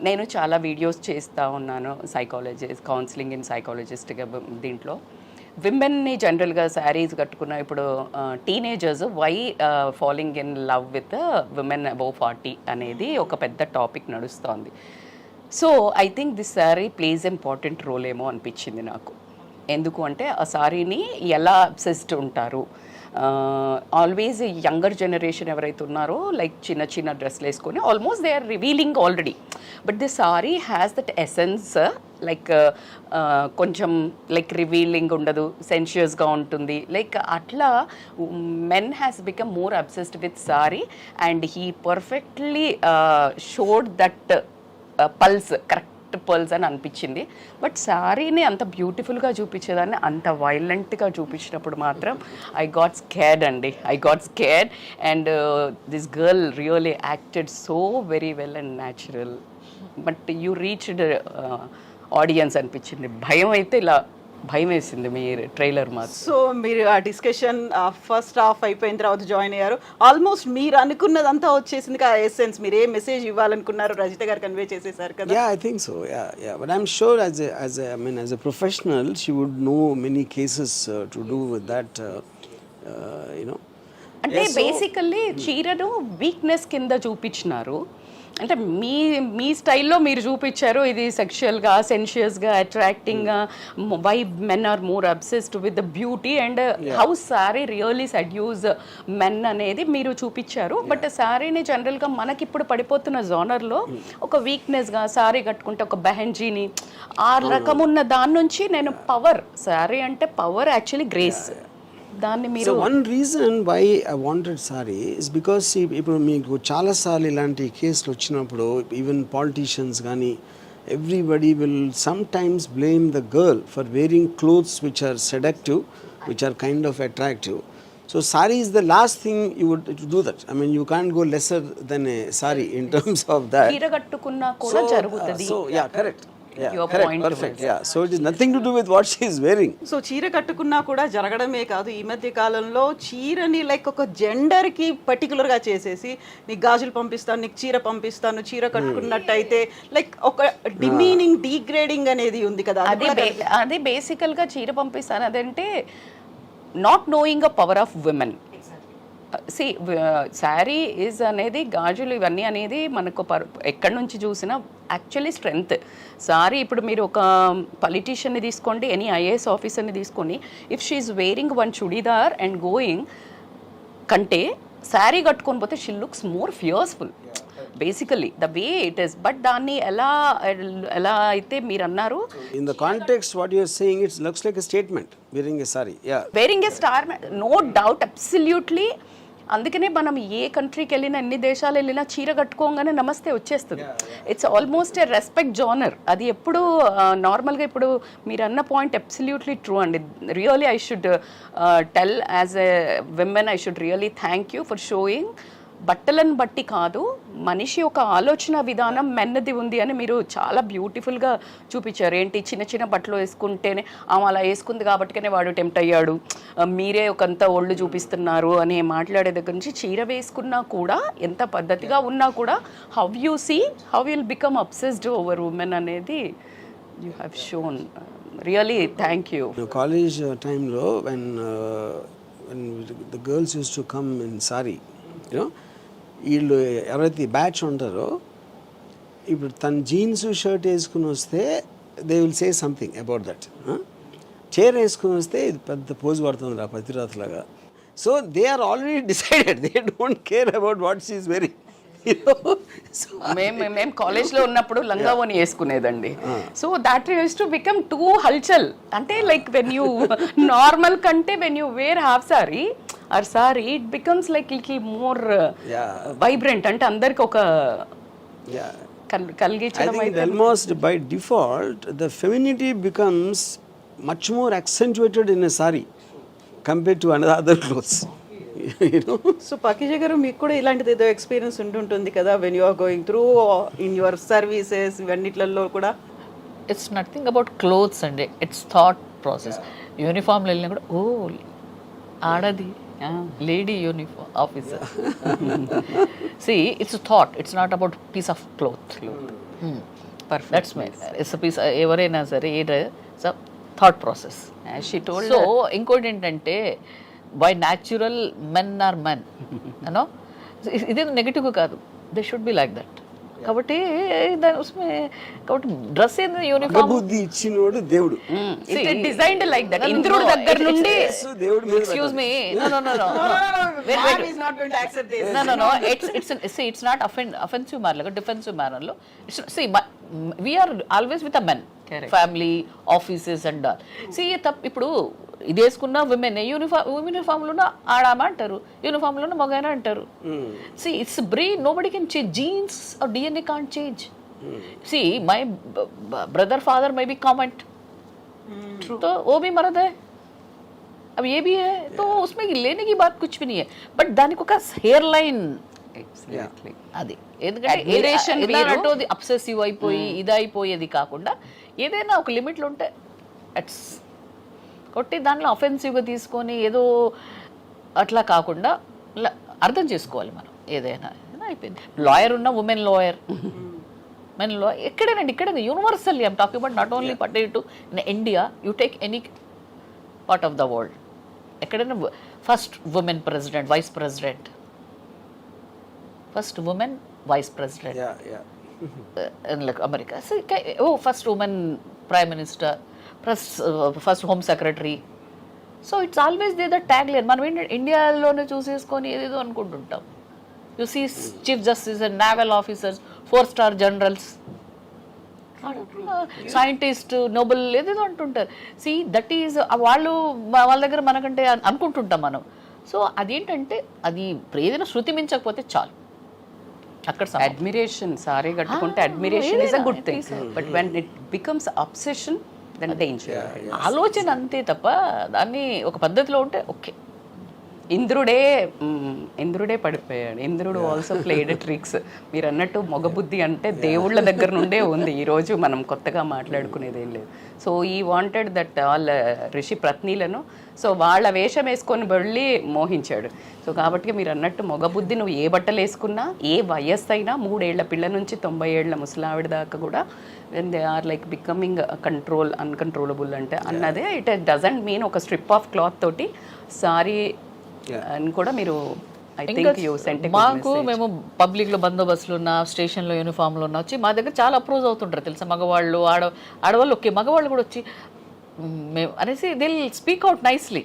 నేను చాలా videos చేస్తూ ఉన్నాను, psychologist, counselling in సైకాలజిస్ట్గా దీంట్లో. విమెన్ని జనరల్గా శారీస్ కట్టుకున్న ఇప్పుడు teenagers why following in love with women above 40 అనేది ఒక పెద్ద టాపిక్ నడుస్తోంది. So I think this saree plays important role ఏమో అనిపించింది నాకు. ఎందుకు అంటే ఆ సారీని ఎలా అబ్సెస్డ్ ఉంటారు, ఆల్వేస్ యంగర్ జనరేషన్ ఎవరైతే ఉన్నారో లైక్ చిన్న చిన్న డ్రెస్లు వేసుకొని almost they are revealing already. But the saree has that essence, like కొంచెం లైక్ రివీలింగ్ ఉండదు, సెన్షియస్గా ఉంటుంది. లైక్ అట్లా men has become more obsessed with saree and he perfectly showed that pulse, correct pulse అని అనిపించింది. బట్ సారీని అంత బ్యూటిఫుల్గా చూపించేదాన్ని అంత వైలెంట్గా చూపించినప్పుడు మాత్రం ఐ గాట్ స్కేర్డ్ అండి. I got scared and this girl really acted so very well and natural. But you reached audience అనిపించింది. భయం అయితే ఇలా భయం వేసింది మీ ట్రైలర్ మాకు. సో మీరు ఆ డిస్కషన్ ఫస్ట్ హాఫ్ అయిపోయిన తర్వాత జాయిన్ అయ్యారు. ఆల్మోస్ట్ మీరు అనుకున్నదంతా వచ్చేసింది ఆ ఎసెన్స్. మీరు ఏ మెసేజ్ ఇవ్వాలనుకున్నారు రజిత గారు కన్వే చేసేసారు కదా. Yeah, I think so. Yeah. But I'm sure as a professional, she would know many cases to do with that. అంటే బేసికల్లీ చీరను వీక్నెస్ కింద చూపించినారు. అంటే మీ స్టైల్లో మీరు చూపించారు ఇది సెక్షువల్గా, సెన్షియస్గా, అట్రాక్టింగ్గా, why men are more obsessed with the beauty and how sari really seduce men అనేది మీరు చూపించారు. బట్ సారీని జనరల్గా మనకిప్పుడు పడిపోతున్న జోనర్లో ఒక వీక్నెస్గా సారీ కట్టుకుంటే ఒక బెహెన్జీని ఆ రకం ఉన్న దాని నుంచి నేను పవర్, సారీ అంటే పవర్ యాక్చువల్లీ గ్రేస్, దాన్ని మీరు. So one reason why I wanted saree is because ఇప్పుడు మీకు చాలాసార్లు ఇలాంటి కేసులు వచ్చినప్పుడు ఈవెన్ పాలిటీషియన్స్ కానీ everybody will sometimes blame the girl for wearing clothes which are seductive, which are kind of attractive. So saree is the last thing you would do that. I mean, you can't go lesser than a saree in terms of that. చీర కట్టుకున్నా కూడా జరుగుతది. So yeah, correct. Yeah, Your correct, point perfect. Yeah, so it is nothing to do with what she is wearing. So చీర కట్టుకున్నా కూడా జరగడమే కాదు, ఈ మధ్య కాలంలో చీరని లైక్ ఒక జెండర్కి పర్టికులర్గా చేసేసి నీకు గాజులు పంపిస్తాను, నీకు చీర పంపిస్తాను, చీర కట్టుకున్నట్టయితే లైక్ ఒక డిమీనింగ్, డీగ్రేడింగ్ అనేది ఉంది కదా. అది బేసికల్గా చీర పంపిస్తాను అదంటే not knowing a power of women. See saree is అనేది, గాజులు ఇవన్నీ అనేది మనకు ఎక్కడి నుంచి చూసినా యాక్చువల్లీ స్ట్రెంగ్త్. సారీ ఇప్పుడు మీరు ఒక పొలిటీషియన్ని తీసుకోండి, ఎనీ ఐఏఎస్ ఆఫీసర్ని తీసుకొని, if she is wearing one churidar and going కంటే శారీ కట్టుకొని పోతే she looks more fearful basically the way it is. But దాన్ని ఎలా అయితే మీరు అన్నారు, In the context what you are saying, it looks like a statement, wearing a saree. Yeah. Wearing a star, no doubt, absolutely. అందుకనే మనం ఏ కంట్రీకి వెళ్ళినా, ఎన్ని దేశాలు వెళ్ళినా చీర కట్టుకోగానే నమస్తే వచ్చేస్తుంది. It's almost A respect genre. అది ఎప్పుడు నార్మల్గా, ఇప్పుడు మీరు అన్న పాయింట్ అబ్సల్యూట్లీ ట్రూ అండి. Really I should tell as a women, I should really thank you for showing. బట్టలను బట్టి కాదు, మనిషి ఒక ఆలోచన విధానం మెన్నది ఉంది అని మీరు చాలా బ్యూటిఫుల్గా చూపించారు. ఏంటి చిన్న చిన్న బట్టలు వేసుకుంటేనే ఆమె అలా వేసుకుంది కాబట్టినే వాడు టెంప్ట్ అయ్యాడు, మీరే ఒకంత ఒళ్ళు చూపిస్తున్నారు అని మాట్లాడే దగ్గర నుంచి, చీర వేసుకున్నా కూడా ఎంత పద్ధతిగా ఉన్నా కూడా how you see, how will become obsessed over women అనేది you have shown. Really thank you. College టైంలో when the girls used to come in saree, వీళ్ళు ఎవరైతే బ్యాచ్ ఉంటారో, ఇప్పుడు తన జీన్స్ షర్ట్ వేసుకుని వస్తే they will say something about that. చీర వేసుకుని వస్తే ఇది పెద్ద పోజు పడుతుంది రా పతిరాత్లాగా. So they are already decided, they don't care about what she is wearing. మేము కాలేజ్లో ఉన్నప్పుడు లంగావోని వేసుకునేదండి. So that use to become too హల్చల్. అంటే లైక్ వెన్ యూ నార్మల్ కంటే when you wear half sari or sari, it becomes like little more vibrant. అంటే అందరికి ఒక కలిగించడం. Almost by default the femininity becomes much more accentuated in a saree compared to other clothes. So Pakeeza గారు, మీకు కూడా ఇలాంటిది ఏదో ఎక్స్పీరియన్స్ ఉంటుంటుంది కదా, when you are going through in your services ఇవన్నిట్లలో కూడా. ఇట్స్ నథింగ్ అబౌట్ క్లోత్స్ అండి, ఇట్స్ థాట్ ప్రాసెస్. యూనిఫామ్లో వెళ్ళినా కూడా ఓ ఆడది lady uniform officer. See it's thought, it's not about piece of cloth. That's my it's piece. ఎవరైనా సరే ఇట్స్ థాట్ ప్రాసెస్. సో ఇంకోటి ఏంటంటే, by natural men are men, you know, ఇదే నెగిటివ్ కాదు, they should be like that. కాబట్టి కాబట్టి dress ఏంది, uniform బుద్ధి ఇచ్చినోడు దేవుడు, డిజైన్డ్ లైక్ దట్. ఇంద్రుడి దగ్గర నుండి దేవుడు. Excuse me, it's not offensive manner, defensive మేనర్లో. We are always with a men, family, offices and all. ఇప్పుడు ఇది వేసుకున్న విమెన్ యూనిఫామ్లోనే ఆడామా అంటారు, యూనిఫామ్లోనే మగైనా అంటారు. It's brain, nobody can change jeans और DNA can't change. See, my brother father may be comment, तो वो भी मर्द है, अब ये भी है, तो उसमें लेने की बात कुछ भी नहीं है. बट దానికి ఒక హెయిర్ లైన్ అది, ఎందుకంటే అబ్సెసివ్ అయిపోయి ఇది అయిపోయేది కాకుండా ఏదైనా ఒక లిమిట్లో ఉంటే ఇట్స్ కాబట్టి దాంట్లో అఫెన్సివ్గా తీసుకొని ఏదో అట్లా కాకుండా అర్థం చేసుకోవాలి మనం ఏదైనా అయిపోయింది. లాయర్ ఉన్న ఉమెన్ లాయర్, మెన్ లాయర్ ఎక్కడైనా universal I'm talking about not only pertain to in India, you take any part of the world, ఎక్కడైనా first women president, vice president, first women vice president like America, first women prime minister, first home secretary. So it's always they the tag line. మనం ఏంటంటే ఇండియాలోనే చూసేసుకొని ఏదేదో అనుకుంటుంటాం. You see chief justice and naval officers, four star generals, scientist, Nobel ఏదేదో అంటుంటారు. See that is వాళ్ళ దగ్గర మనకంటే అనుకుంటుంటాం మనం. సో అదేంటంటే అది ఏదైనా శృతి మించకపోతే చాలు, అక్కడ అడ్మిరేషన్. సారీ కట్టుకుంటే admiration is a good thing, but when it becomes obsession then danger. ఆలోచన అంతే తప్ప దాన్ని ఒక పద్ధతిలో ఉంటే ఓకే. ఇంద్రుడే పడిపోయాడు. ఇంద్రుడు ఆల్సో ప్లేడ్ ట్రిక్స్. మీరు అన్నట్టు మగబుద్ధి అంటే దేవుళ్ళ దగ్గర నుండే ఉంది. ఈరోజు మనం కొత్తగా మాట్లాడుకునేది ఏం లేదు. సో ఈ వాంటెడ్ దట్ ఆల్ ఋషి పత్నీలను, సో వాళ్ళ వేషం వేసుకొని వెళ్ళి మోహించాడు. సో కాబట్టి మీరు అన్నట్టు మగబుద్ధి నువ్వు ఏ బట్టలు వేసుకున్నా, ఏ వయస్సు అయినా, 3 ఏళ్ల పిల్ల నుంచి 90 ఏళ్ల ముసలావిడ దాకా కూడా when they are like becoming uncontrollable అంటే అన్నదే. ఇట్ డజంట్ మీన్ ఒక స్ట్రిప్ ఆఫ్ క్లాత్ తోటి సారీ అని కూడా మీరు మాకు మేము పబ్లిక్లో బందోబస్తులు ఉన్న, స్టేషన్లో యూనిఫామ్లో ఉన్న వచ్చి మా దగ్గర చాలా అప్రోచ్ అవుతుంటారు తెలుసా. మగవాళ్ళు, ఆడవాళ్ళు ఓకే, మగవాళ్ళు కూడా వచ్చి మేము అనేసి దే స్పీక్ అవుట్ నైస్లీ.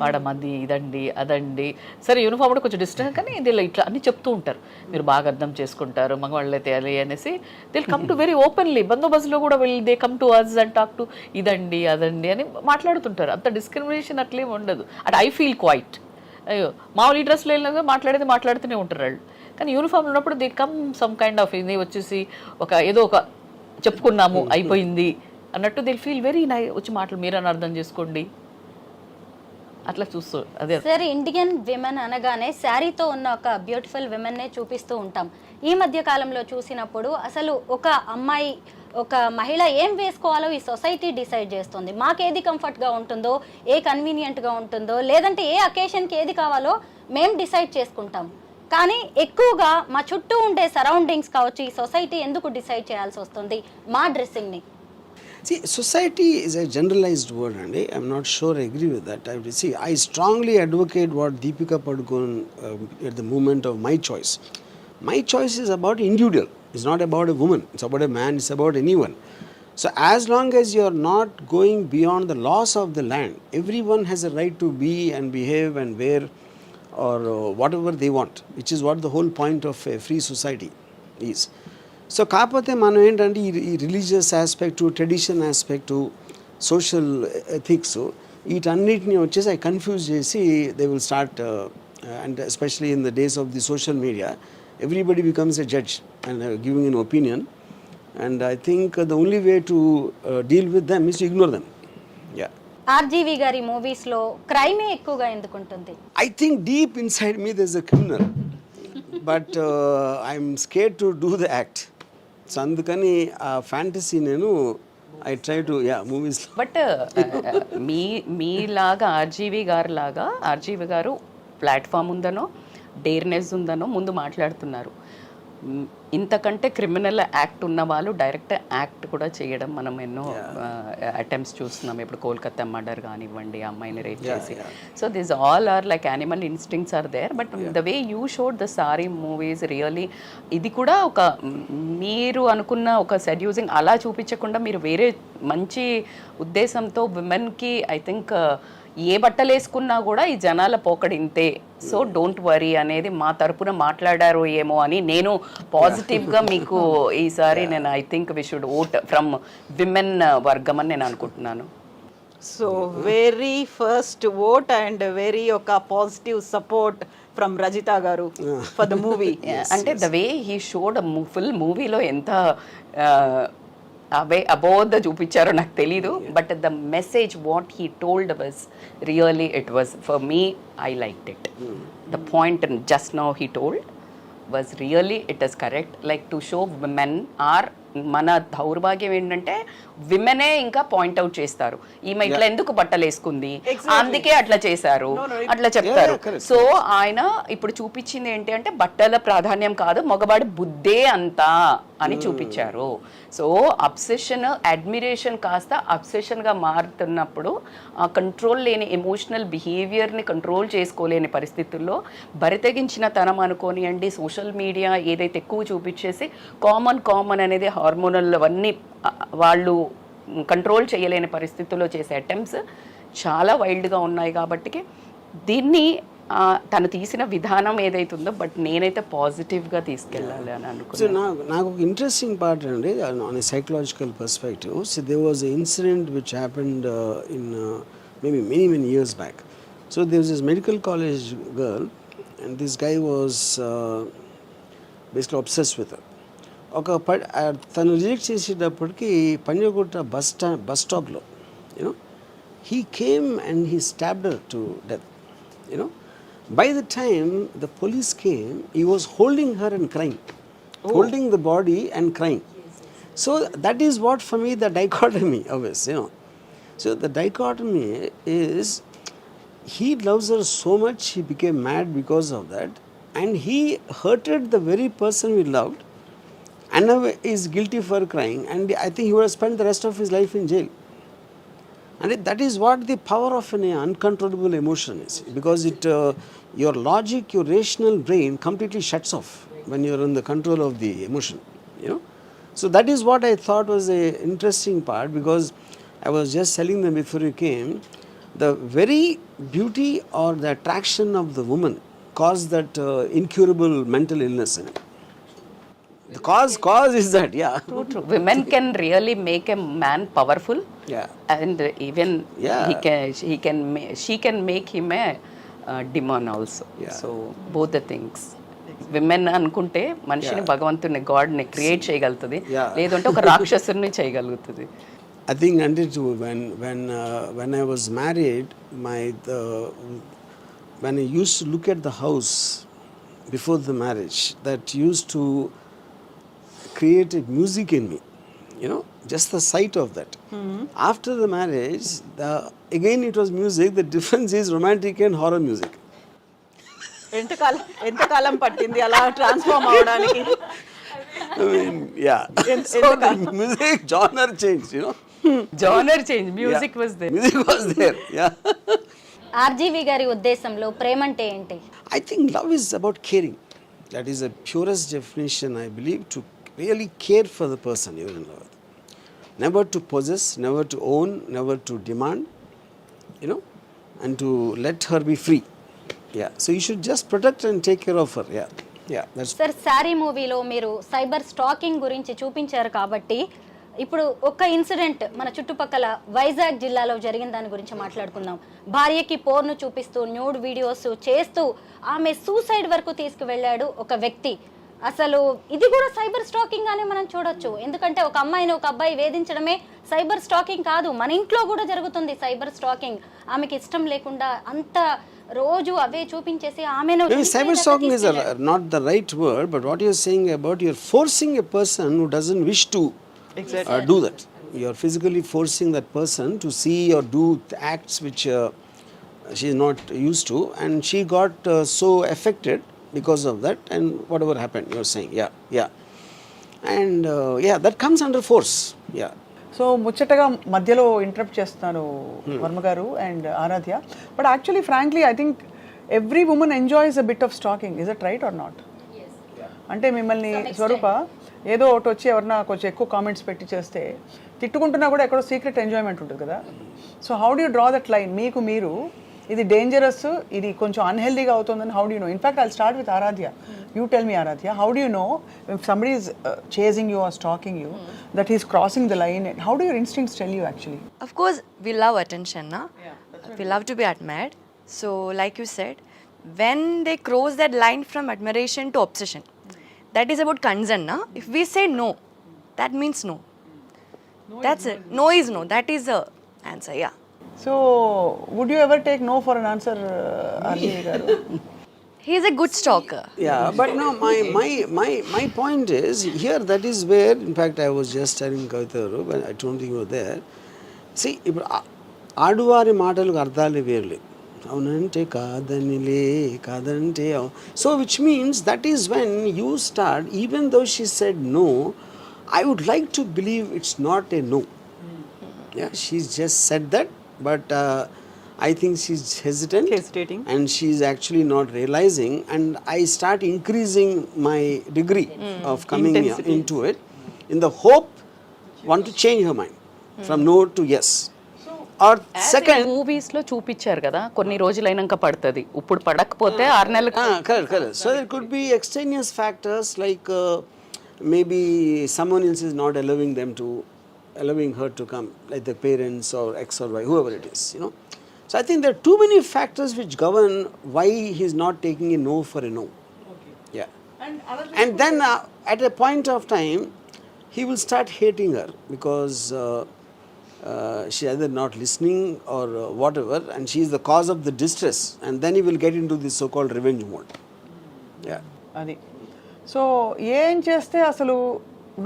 వాడమది ఇదండి అదండి, సరే యూనిఫామ్ కూడా కొంచెం డిస్టెన్స్, కానీ దీనిలో ఇట్లా అన్ని చెప్తూ ఉంటారు. మీరు బాగా అర్థం చేసుకుంటారు, మగవాళ్ళు అయితే అది అనేసి they come to very openly. బందోబస్తులో కూడా they come to us and talk to ఇదండి అదండి అని మాట్లాడుతుంటారు. అంత డిస్క్రిమినేషన్ అట్లేం ఉండదు. At I feel quite. అయ్యో మామూలు ఈ డ్రెస్లో వెళ్ళినా మాట్లాడుతూనే ఉంటారు వాళ్ళు. కానీ యూనిఫామ్ ఉన్నప్పుడు they come some kind of ఇది వచ్చేసి ఏదో ఒక చెప్పుకున్నాము అయిపోయింది అన్నట్టు దే ఫీల్ వెరీ వచ్చి మాటలు మీరని అర్థం చేసుకోండి అట్లా చూస్తూ. అదే సార్, ఇండియన్ విమెన్ అనగానే శారీతో ఉన్న ఒక బ్యూటిఫుల్ విమెన్నే చూపిస్తూ ఉంటాం. ఈ మధ్య కాలంలో చూసినప్పుడు అసలు ఒక అమ్మాయి, ఒక మహిళ ఏం వేసుకోవాలో ఈ సొసైటీ డిసైడ్ చేస్తుంది. మాకేది కంఫర్ట్గా ఉంటుందో, ఏ కన్వీనియంట్గా ఉంటుందో, లేదంటే ఏ అకేషన్కి ఏది కావాలో మేము డిసైడ్ చేసుకుంటాం. కానీ ఎక్కువగా మా చుట్టూ ఉండే సరౌండింగ్స్ కావచ్చు, ఈ సొసైటీ ఎందుకు డిసైడ్ చేయాల్సి వస్తుంది మా డ్రెస్సింగ్ని? See, society is a generalized word, and I'm not sure I agree with that. I strongly advocate what Deepika Padukone at the moment of my choice. My choice is about individual. It's not about a woman. It's about a man. It's about anyone. So as long as you're not going beyond the laws of the land, everyone has a right to be and behave and wear or whatever they want, which is what the whole point of a free society is. సో కాకపోతే మనం ఏంటంటే ఈ religious aspect, tradition aspect, social ethics వీటన్నిటిని వచ్చేసి అవి confuse చేసి they will start, and especially in the days of the social media everybody becomes a judge and giving an opinion, and I think the only way to deal with them is to ignore them. Yeah, RGV గారి మూవీస్లో క్రైమే ఎక్కువగా ఎందుకుంటుంది? I think deep inside me there is a criminal, but I'm scared to do the act. So అందుకని ఆ fantasy నేను I try to movies. But మీలాగా RGV గారు ప్లాట్ఫామ్ ఉందనో, డేర్నెస్ ఉందనో ముందు మాట్లాడుతున్నారు. ఇంతకంటే క్రిమినల్ యాక్ట్ ఉన్న వాళ్ళు డైరెక్ట్ యాక్ట్ కూడా చేయడం మనం ఎన్నో అటెంప్ట్స్ చూస్తున్నాం. ఇప్పుడు కోల్కతా మర్డర్ కానివ్వండి, అమ్మాయిని రేప్ చేసి. So this all are like animal instincts are there. But the way you showed the saree movies really, ఇది కూడా ఒక మీరు అనుకున్న ఒక సెడ్యూసింగ్ అలా చూపించకుండా మీరు వేరే మంచి ఉద్దేశంతో విమెన్కి ఐ థింక్ ఏ బట్టలు వేసుకున్నా కూడా ఈ జనాల పోకడింతే, సో డోంట్ వరీ అనేది మా తరపున మాట్లాడారు ఏమో అని నేను పాజిటివ్గా మీకు ఈసారి నేను I think we should vote from women వర్గం అని నేను అనుకుంటున్నాను. So very first vote and very ఒక positive support from Rajitha garu for the movie. అంటే the way he showed full మూవీలో ఎంత అబోధ చూపించారో నాకు తెలీదు, but the message what he told was really, it was for me, I liked it. The point just now he told was really, it is correct, like to show women are మన దౌర్భాగ్యం ఏంటంటే విమెనే ఇంకా point out చేస్తారు, ఈమె ఇట్లా ఎందుకు బట్టలు వేసుకుంది, అందుకే అట్లా చేశారు అట్లా చెప్తారు. సో ఆయన ఇప్పుడు చూపించింది ఏంటి అంటే బట్టల ప్రాధాన్యం కాదు, మగవాడి బుద్ధే అంతా అని చూపించారు. సో అబ్సెషన్, అడ్మిరేషన్ కాస్త అబ్సెషన్గా మారుతున్నప్పుడు ఆ కంట్రోల్ లేని ఎమోషనల్ బిహేవియర్ని కంట్రోల్ చేసుకోలేని పరిస్థితుల్లో బరితెగించిన తనం అనుకోనియండి, సోషల్ మీడియా ఏదైతే ఎక్కువ చూపించేసి కామన్ అనేది హార్మోనల్ అవన్నీ వాళ్ళు కంట్రోల్ చేయలేని పరిస్థితుల్లో చేసే అటెంప్ట్స్ చాలా వైల్డ్గా ఉన్నాయి. కాబట్టి దీన్ని తను తీసిన విధానం ఏదైతుందో బట్ నేనైతే పాజిటివ్గా తీసుకెళ్ళాలి అని అనుకున్నాను. నాకు ఒక ఇంట్రెస్టింగ్ పార్ట్ అండి on a psychological perspective. So there was a incident which happened in maybe many years back. So there was this medical college girl and this guy was basically obsessed with her. తను reject చేసేటప్పటికి Panjagutta bus స్టాప్లో you know he came and he stabbed her to death. You know by the time the police came, he was holding her and crying, holding the body and crying. So that is what for me the dichotomy always, you know. So the dichotomy is he loves her so much, he became mad because of that, and he hurted the very person we loved, and now is guilty for crying, and I think he would have spent the rest of his life in jail. And that is what the power of an uncontrollable emotion is, because your logic, your rational brain completely shuts off when you are in the control of the emotion, you know. So that is what I thought was a interesting part, because I was just telling them before you came, the very beauty or the attraction of the woman caused that incurable mental illness in it. The cause is that, yeah. True. Women can really make a man powerful. Yeah. And even Yeah. she can make him a demon also. Yeah. So both the things. Women అనుకుంటే మనిషిని భగవంతుని గాడ్ని create చేయగలుగుతుంది, లేదంటే ఒక రాక్షసుని చేయగలుగుతుంది. I think until when I was married, when I used to look at the house before the marriage, that used to create a music in me, you know, just the sight of that. After the marriage, again it was music. The difference is romantic and horror music. ఎంతకాలం పట్టింది అలా transform అవడానికి? I mean, yeah. So the music genre changed, you know. Genre change, music was there. Music was there, yeah. RGV గారి ఉద్దేశంలో ప్రేమ అంటే ఏంటి? I think love is about caring. That is the purest definition, I believe, to really care for the person you're in love with. Never to possess, never to own, never to demand, you know, and to let her be free. Yeah. So you should just protect and take care of her. Yeah. Yeah. That's sir sorry మూవీలో మీరు cyber stacking గురించి చూపించారు కాబట్టి ఇప్పుడు ఒక incident మన చుట్టుపక్కల వైజాగ్ జిల్లాలో జరిగిన దాని గురించి మాట్లాడుకుందాం. భార్యకి పోర్ను చూపిస్తూ న్యూడ్ వీడియోస్ చేస్తూ ఆమె సూసైడ్ వరకు తీసుకువెళ్ళాడు ఒక వ్యక్తి. అసలు ఇది కూడా సైబర్ స్టాకింగ్ అని మనం చూడొచ్చు. ఎందుకంటే ఒక అమ్మాయిని ఒక అబ్బాయి వేధించడమే సైబర్ స్టాకింగ్ కాదు, మన ఇంట్లో కూడా జరుగుతుంది సైబర్ స్టాకింగ్. ఆమెకి ఇష్టం లేకుండా అంత రోజు అవే చూపించేసి ఆమెను cyber stalking is not the right word, but what you're saying about you're forcing a person who doesn't wish to do that. You're physically forcing that person to see or do acts which she is not used to, and she got so affected because of that, and whatever happened, you're saying, yeah. And that comes under force, yeah. So ముచ్చటగా మధ్యలో interrupt చేస్తున్నాను Varma garu and Aaradhya, but actually frankly I think every women enjoys a bit of stalking. Is it right or not? అంటే మిమ్మల్ని స్వరూప ఏదో ఒకటి వచ్చి ఎవరన్నా కొంచెం ఎక్కువ కామెంట్స్ పెట్టి చేస్తే తిట్టుకుంటున్నా కూడా ఎక్కడో సీక్రెట్ ఎంజాయ్మెంట్ ఉంటుంది కదా. So how do you draw that line? మీకు మీరు ఇది డేంజరస్, ఇది కొంచెం అన్హెల్దీగా అవుతుందని how do you know? In fact I'll start with Aaradhya. You tell me, Aaradhya, how do you know if somebody is chasing you or stalking you that he's crossing the line? And how do your instincts tell you actually? Of course, we love attention, na? We love to be admired. So, like you said, when they cross that line from admiration to obsession, that is about concern, na? If we say no, that means no. That's it. No is no. That is the answer, yeah. So, would you ever take no for an answer, RGV garu? He's a good stalker. Yeah, but no, my point is here, that is where, in fact, I was just telling Kavitaru, but I don't think you were there. See, ఇప్పుడు ఆడువారి మాటలకు అర్థాలు వేర్లే, అవునంటే కాదనిలే కాదంటే so which means that is when you start, even though she said no, I would like to believe it's not a no. Yeah, she's just said that, but I think she's Hesitating. and she's actually not realizing, and I start increasing my degree of coming into it in the hope want to change her mind from no to yes. Or second, movies లో చూపించారు కదా, కొన్ని రోజులైనాక పడుతుంది, ఇప్పుడు పడకపోతే 6 నెలలకు. correct. So there could be extraneous factors like maybe someone else is not allowing her to come, like the parents or X or Y, whoever it is, you know. So I think there are too many factors which govern why he's not taking a no for a no. Yeah. And then at a point of time, he will start hating her because she either not listening or whatever, and she is the cause of the distress, and then he will get into this so-called revenge mode. Yeah. అది so ఏం చేస్తే అసలు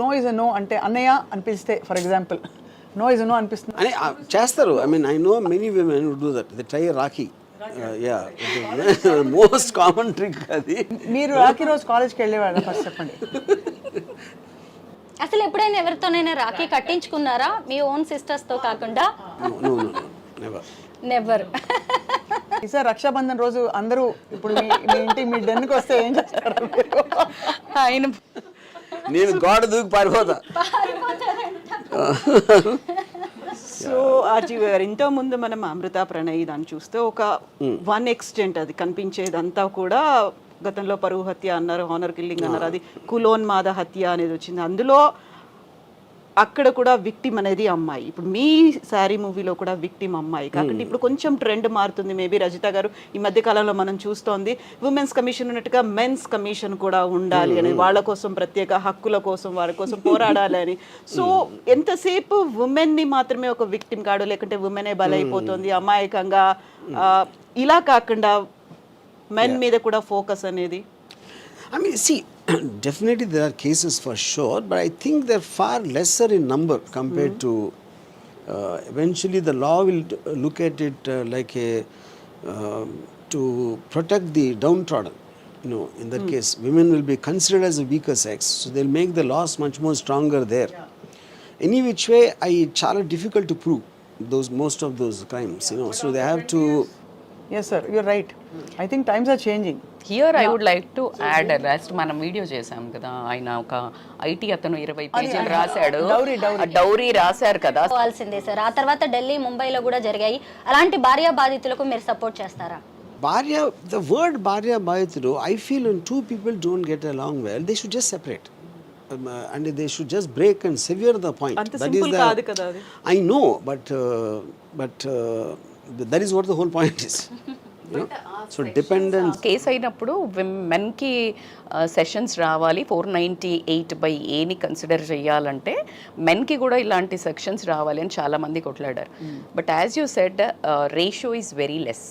no is a no అంటే అన్నయ్య అనిపిస్తే, for example no is a no అనిపిస్తుంది అని చేస్తారు. I mean I know many women would do that. They try rakhi. Yeah, most common trick అది. మీరు రాఖీ రోజు కాలేజ్కి వెళ్ళేవాళ్ళ ఫస్ట్ చెప్పండి. అసలు ఎప్పుడైనా ఎవరితోనైనా రాఖీ కట్టించుకున్నారా మీ ఓన్ సిస్టర్స్ తో కాకుండా? No never. నెవర్. ఈసారి రక్షాబంధన్ రోజు అందరూ ఇప్పుడు మీ ఇంటి మీ డెన్కి వస్తే ఏం చేస్తారు? ఆయన నేను గోడ దూకి పారిపోతా. సో ఆర్జీవి గారు, ఇంతకుముందు మనం అమృత ప్రణయ్ దాన్ని చూస్తే ఒక 1 ఎక్స్టెంట్ అది కనిపించేదంతా కూడా గతంలో పరువు హత్య అన్నారు, హానర్ కిల్లింగ్ అన్నారు, అది కులోన్మాద హత్య అనేది వచ్చింది. అందులో అక్కడ కూడా విక్టిమ్ అనేది అమ్మాయి. ఇప్పుడు మీ శారీ మూవీలో కూడా విక్టిమ్ అమ్మాయి. కాబట్టి ఇప్పుడు కొంచెం ట్రెండ్ మారుతుంది. మేబీ రజిత గారు ఈ మధ్య కాలంలో మనం చూస్తోంది ఉమెన్స్ కమిషన్ ఉన్నట్టుగా మెన్స్ కమిషన్ కూడా ఉండాలి అని, వాళ్ళ కోసం ప్రత్యేక హక్కుల కోసం వారి కోసం పోరాడాలి అని. సో ఎంతసేపు ఉమెన్ని మాత్రమే ఒక విక్టిమ్ కాడు, లేకుంటే ఉమెనే బలైపోతుంది అమాయకంగా, ఇలా కాకుండా మెన్ మీద కూడా ఫోకస్ అనేది. I mean, see, definitely there are cases for sure, but I think they're far lesser in number compared to. Eventually, the law will look at it like a to protect the downtrodden. You know, in that case, women will be considered as a weaker sex, so they'll make the laws much more stronger there. Any which way, it's చాలా difficult to prove most of those crimes. You know, so they have to. Yes, sir, you're right. I think times are changing. Here I would like to add, last మనం video చేసాం కదా, ఆయన ఒక IT అతను 20 పేజీలు రాశాడు, dowry రాశారు కదా. కావాల్సిందే సార్. ఆ తర్వాత ఢిల్లీ, ముంబైలో కూడా జరిగాయి. అలాంటి భార్య బాధితులకు మీరు సపోర్ట్ చేస్తారా? The word Bharya Bhayathulu, I feel when two people don't get along well, they should just separate. And they should just break and sever the point. అంత సింపుల్ కాదు కదా అది. I know, but that is what the whole point is. You know? So dependence. Case అయినప్పుడు మెన్కి sessions రావాలి, 498/Aని consider చేయాలంటే మెన్కి కూడా ఇలాంటి sections రావాలి అని చాలా మంది కొట్లాడారు. But as you said, ratio is very less.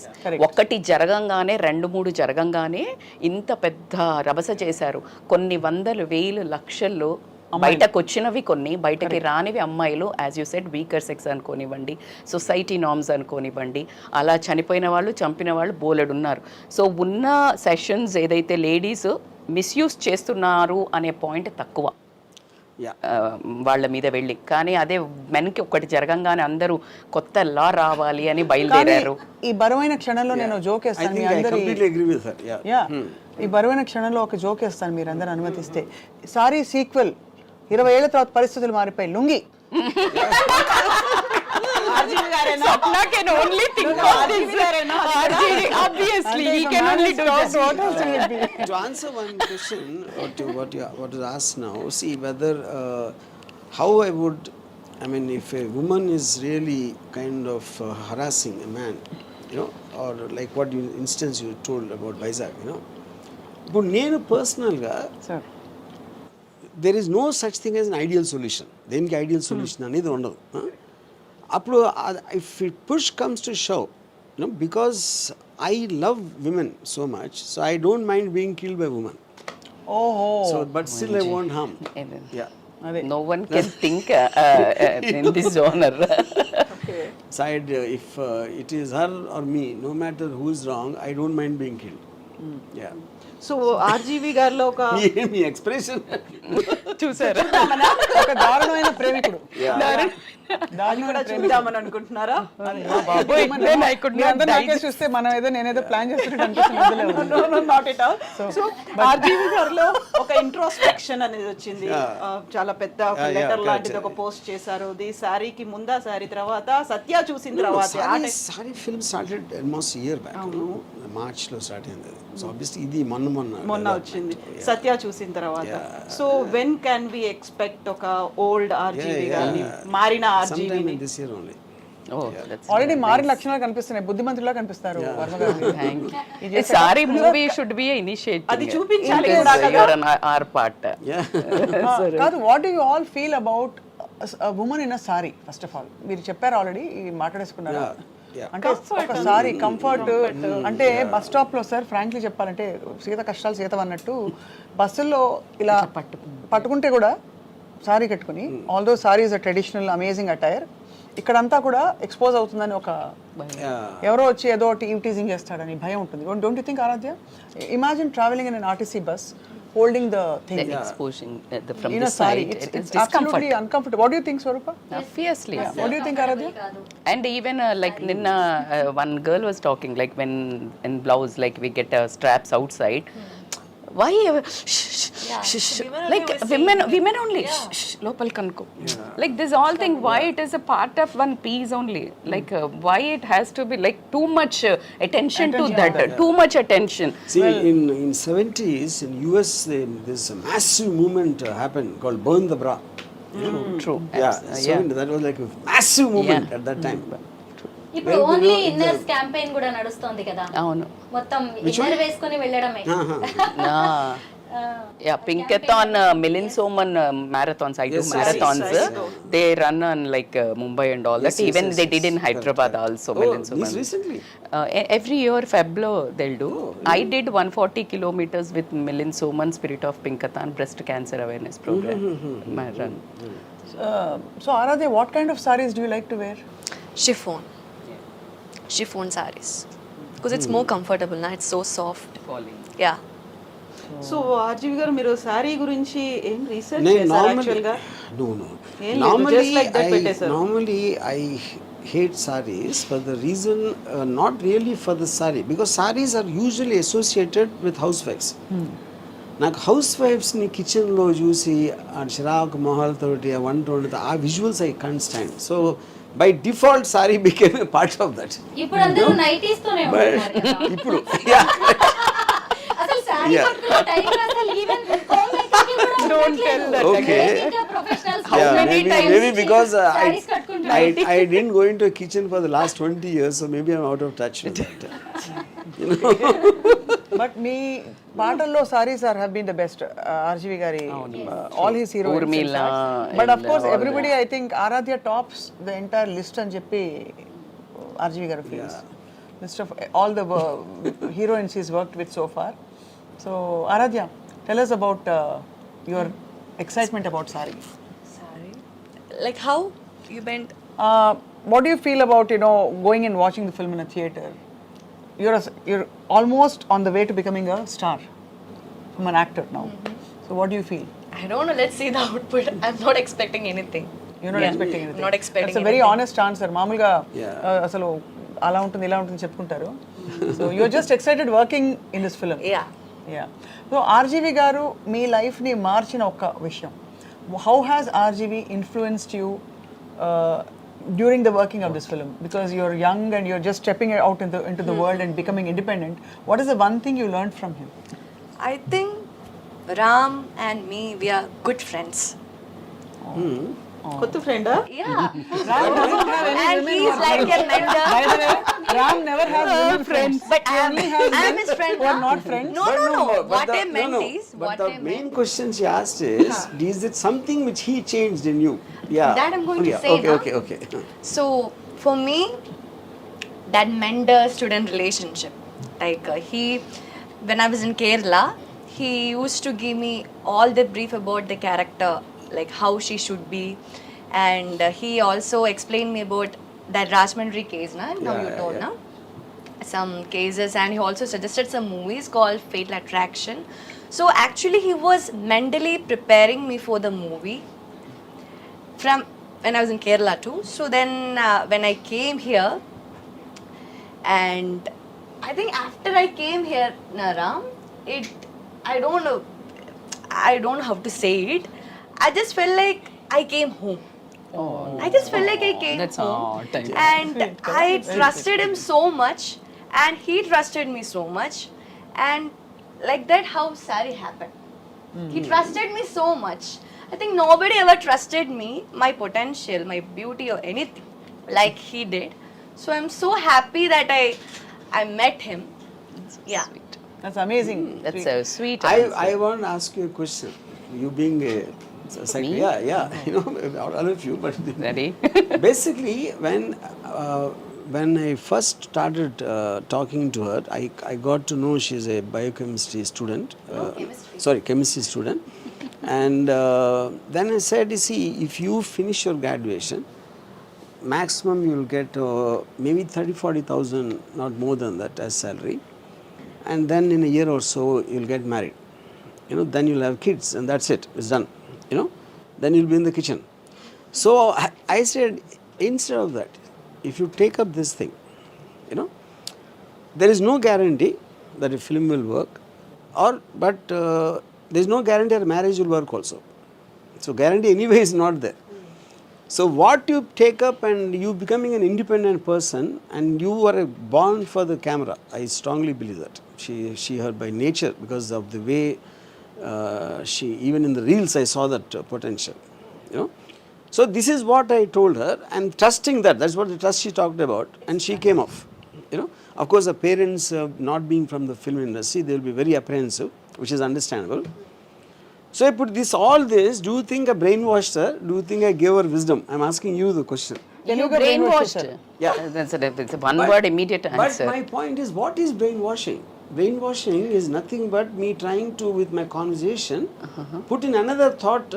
ఒక్కటి జరగంగానే 2-3 జరగంగానే ఇంత పెద్ద రభస చేశారు. కొన్ని వందలు, వేలు, లక్షల్లో బయటకు వచ్చినవి, కొన్ని బయటకి రానివి అమ్మాయిలు, as you said weaker sex అనుకోనివ్వండి, సొసైటీ నార్మ్స్ అనుకోనివ్వండి, అలా చనిపోయిన వాళ్ళు, చంపిన వాళ్ళు బోలెడున్నారు. సో ఉన్న సెషన్స్ ఏదైతే లేడీస్ మిస్యూజ్ చేస్తున్నారు అనే పాయింట్ తక్కువ వాళ్ళ మీద వెళ్ళి. కానీ అదే మెన్కి ఒక్కటి జరగంగానే అందరూ కొత్త లా రావాలి అని బయలుదేరారు. ఈ బరువైన క్షణంలో నేను జోక్ వేస్తాను, ఈ బరువైన క్షణంలో ఒక జోక్ వేస్తాను మీరు అందరూ అనుమతిస్తే. సారీ సీక్వెల్ 20 ఏళ్ల తర్వాత పరిస్థితులు మారిపోయి lungi. Sapna can only think of this. RGV, obviously, he can only do this. To answer one question, what is asked now, see whether how I would, I mean, if a woman is really kind of harassing a man, you know, or like what instance you told about Vizag, you know. But నేను పర్సనల్గా there is no such thing as an ideal solution. దేనికి ideal solution అనేది ఉండదు. అప్పుడు if it push comes to shove, you know, because I love women so much, so I don't mind being killed by women. Oh, So, but still I won't harm. Yeah. No one can think in this genre. Side, if it is her or me, no matter who is wrong, I don't mind being killed. Yeah. So RGV గారిలో ఒక మీ expression చూసారా? ఒక దారుణమైన ప్రేమికుడు. దాన్ని కూడా చూద్దామని అనుకుంటున్నారా? మీ అందరూ నాకే చూస్తే మనం ఏదో నేనేదో ప్లాన్ చేస్తున్నట్టు అనిపిస్తుంది. Not at all. So RGV గారిలో ఒక ఇంట్రోస్పెక్షన్ అనేది వచ్చింది. చాలా పెద్ద ఒక లెటర్ లాంటిది ఒక పోస్ట్ చేశారు. ది సారీకి ముందా సారీ తర్వాత సత్య చూసిన తర్వాత Saree film started almost year back. March లో స్టార్ట్ అయింది. సో ఆబ్వియస్లీ ఇది మొన్న వచ్చింది సత్య చూసిన తర్వాత. So when can we expect ఒక ఓల్డ్ ఆర్జీవి గారిని మారిన RGV this year only. Already మారిన లక్షణాలు కనిపిస్తున్నాయి. బుద్ధిమంతులా కనిపిస్తారు Varma garu. Saree movie should be initiative. అది చూపించాలి కూడా కదా. Or part. కాదు, what do you all feel about woman in a Saree? First of all మీరు చెప్పారు ఆల్రెడీ, మాట్లాడేసుకున్నారు. అంటే ఒక సారీ కంఫర్ట్ అంటే బస్ స్టాప్ లో సార్ ఫ్రాంక్లీ చెప్పాలంటే సీత కష్టాలు సీత అన్నట్టు బస్సుల్లో ఇలా పట్టుకుంటే కూడా సారీ కట్టుకుని, although sorry is a traditional amazing attire, ఇక్కడంతా కూడా ఎక్స్పోజ్ అవుతుందని ఒక ఎవరో వచ్చి ఏదో ఒకటి టీజింగ్ చేస్తాడని భయం ఉంటుంది. Don't you think Aaradhya? Imagine travelling in an RTC bus holding the thing, exposing from in the a saree, side, it's absolutely uncomfortable. What do you think, Swarupa? Obviously. What do you think, Aaradhya? And even like Ninna, one girl was talking like when in blouse, like we get straps outside. Why? Like women only. Lopal kanko. Like this all thing. Why it is a part of one piece only? Like why it has to be like too much attention to that? Too much attention. See, in 70s in US, there's a massive movement happened called Burn the Bra. True. Yeah. So that was like a massive movement at that time. ఇప్పుడు only inners campaign కూడా నడుస్తుంది కదా. అవును. మొత్తం inner వేసుకొని వెళ్ళడమే. Yeah, Pinkathon, Milin Soman marathons. I do marathons. They run on like Mumbai and all that. Even they did in Hyderabad also. Milin Soman. Recently? Every year Feblo they'll do. I did 140 kilometers with Milin Soman Spirit of Pinkathon breast cancer awareness program. My run. So Aaradhya, what kind of sarees do you like to wear? Chiffon sarees, because it's more comfortable now. It's so soft. Yeah. So RGV గారు మీరు sorry గురించి ఏం research చేశారు actual గా? No. Normally I hate sarees for the reason, not really for the saree, because sarees are usually associated with housewives. నాకు house వైఫ్స్ని కిచెన్లో చూసి ఆ చిరాకు మొహాలతోటి ఆ వంట వండుతా ఆ visuals I can't stand. So by default sorry became a part of that. ఇప్పుడు అందరూ నైటీస్ తోనే ఉంటున్నారు కదా. ఇప్పుడు అసలు సారీ కట్టుకునే టైం అసలు ఈవెన్ హోమ్ మేకర్కి కూడా Don't tell that. Okay. Professionals maybe because I didn't go into a kitchen for the last 20 years, so maybe I'm out of touch with that. But me పాటల్లో sarees have been the best. RGV gari, all his heroines. Urmila. But of course everybody, I think Aaradhya tops the entire list అని చెప్పి RGV garu feels. List of all the heroines he's worked with so far. So Aaradhya, tell us about your excitement about saree. Like how you meant? What do you feel about going and watching the film in a theater? You're almost on the way to becoming a star from an actor now. So what do you feel? I don't know. Let's see the output. I'm not expecting anything. You're not expecting anything. Not expecting. That's a very honest answer. మామూలుగా అసలు అలా ఉంటుంది ఇలా ఉంటుంది చెప్పుకుంటారు. So you're just excited working in this film. Yeah. So RGV గారు మీ life ని మార్చిన ఒక విషయం. How has RGV influenced you during the working of this film? Because you're young and you're just stepping out into the world and becoming independent. What is the one thing you learned from him? I think Ram and me, we are good friends. కొత్త ఫ్రెండా? And he's like a mentor. By the way, Ram never has women friends. But I'm his friend. Who are not friends. No. What I meant is, But the main question she asked is it something which he changed in you? Yeah. That I'm going to say. Okay. So for me, that mentor-student relationship, Like when I was in Kerala, he used to give me all the brief about the character, like how she should be, and he also explained me about that Rajmandri case, na? Now you told, na? Some cases, and he also suggested some movies called Fatal Attraction. So actually, he was mentally preparing me for the movie from when I was in Kerala too. So then when I came here, and I think after I came here, Naram, I don't know how to say it. I just felt like I came home. I just felt like I came That's home. all time. And I trusted him so much, and he trusted me so much. And like that, how Saaree happened. He trusted me so much. I think nobody ever trusted me, my potential, my beauty, or anything like he did. So I'm so happy that I met him. Yeah. That's amazing. That's a sweet I answer. want to ask you a question. You being a secretary, yeah, you know, all of you, but Ready? basically when I first started talking to her, I got to know she's a biochemistry student. Chemistry student. And then I said, you see, if you finish your graduation, maximum you'll get maybe 30,000-40,000, not more than that as salary. And then in a year or so, you'll get married. You know, then you'll have kids, and that's it. It's done. You know, then you'll be in the kitchen. So I said, instead of that, if you take up this thing, you know, there is no guarantee that a film will work, but there is no guarantee that marriage will work also. So guarantee anyway is not there. So what you take up and you becoming an independent person, and you are born for the camera. I strongly believe that. She her by nature, because of the way she, even in the reels I saw that potential, you know. So this is what I told her, and trusting that's what the trust she talked about, and she came off, you know. Of course the parents not being from the film industry, they will be very apprehensive, which is understandable. So I put all this, do you think I brainwashed her? Do you think I gave her wisdom? I'm asking you the question. Can You get brainwashed. Yeah. That's a one word immediate answer. But my point is, what is brainwashing? Brainwashing is nothing but me trying to, with my conversation, put in another thought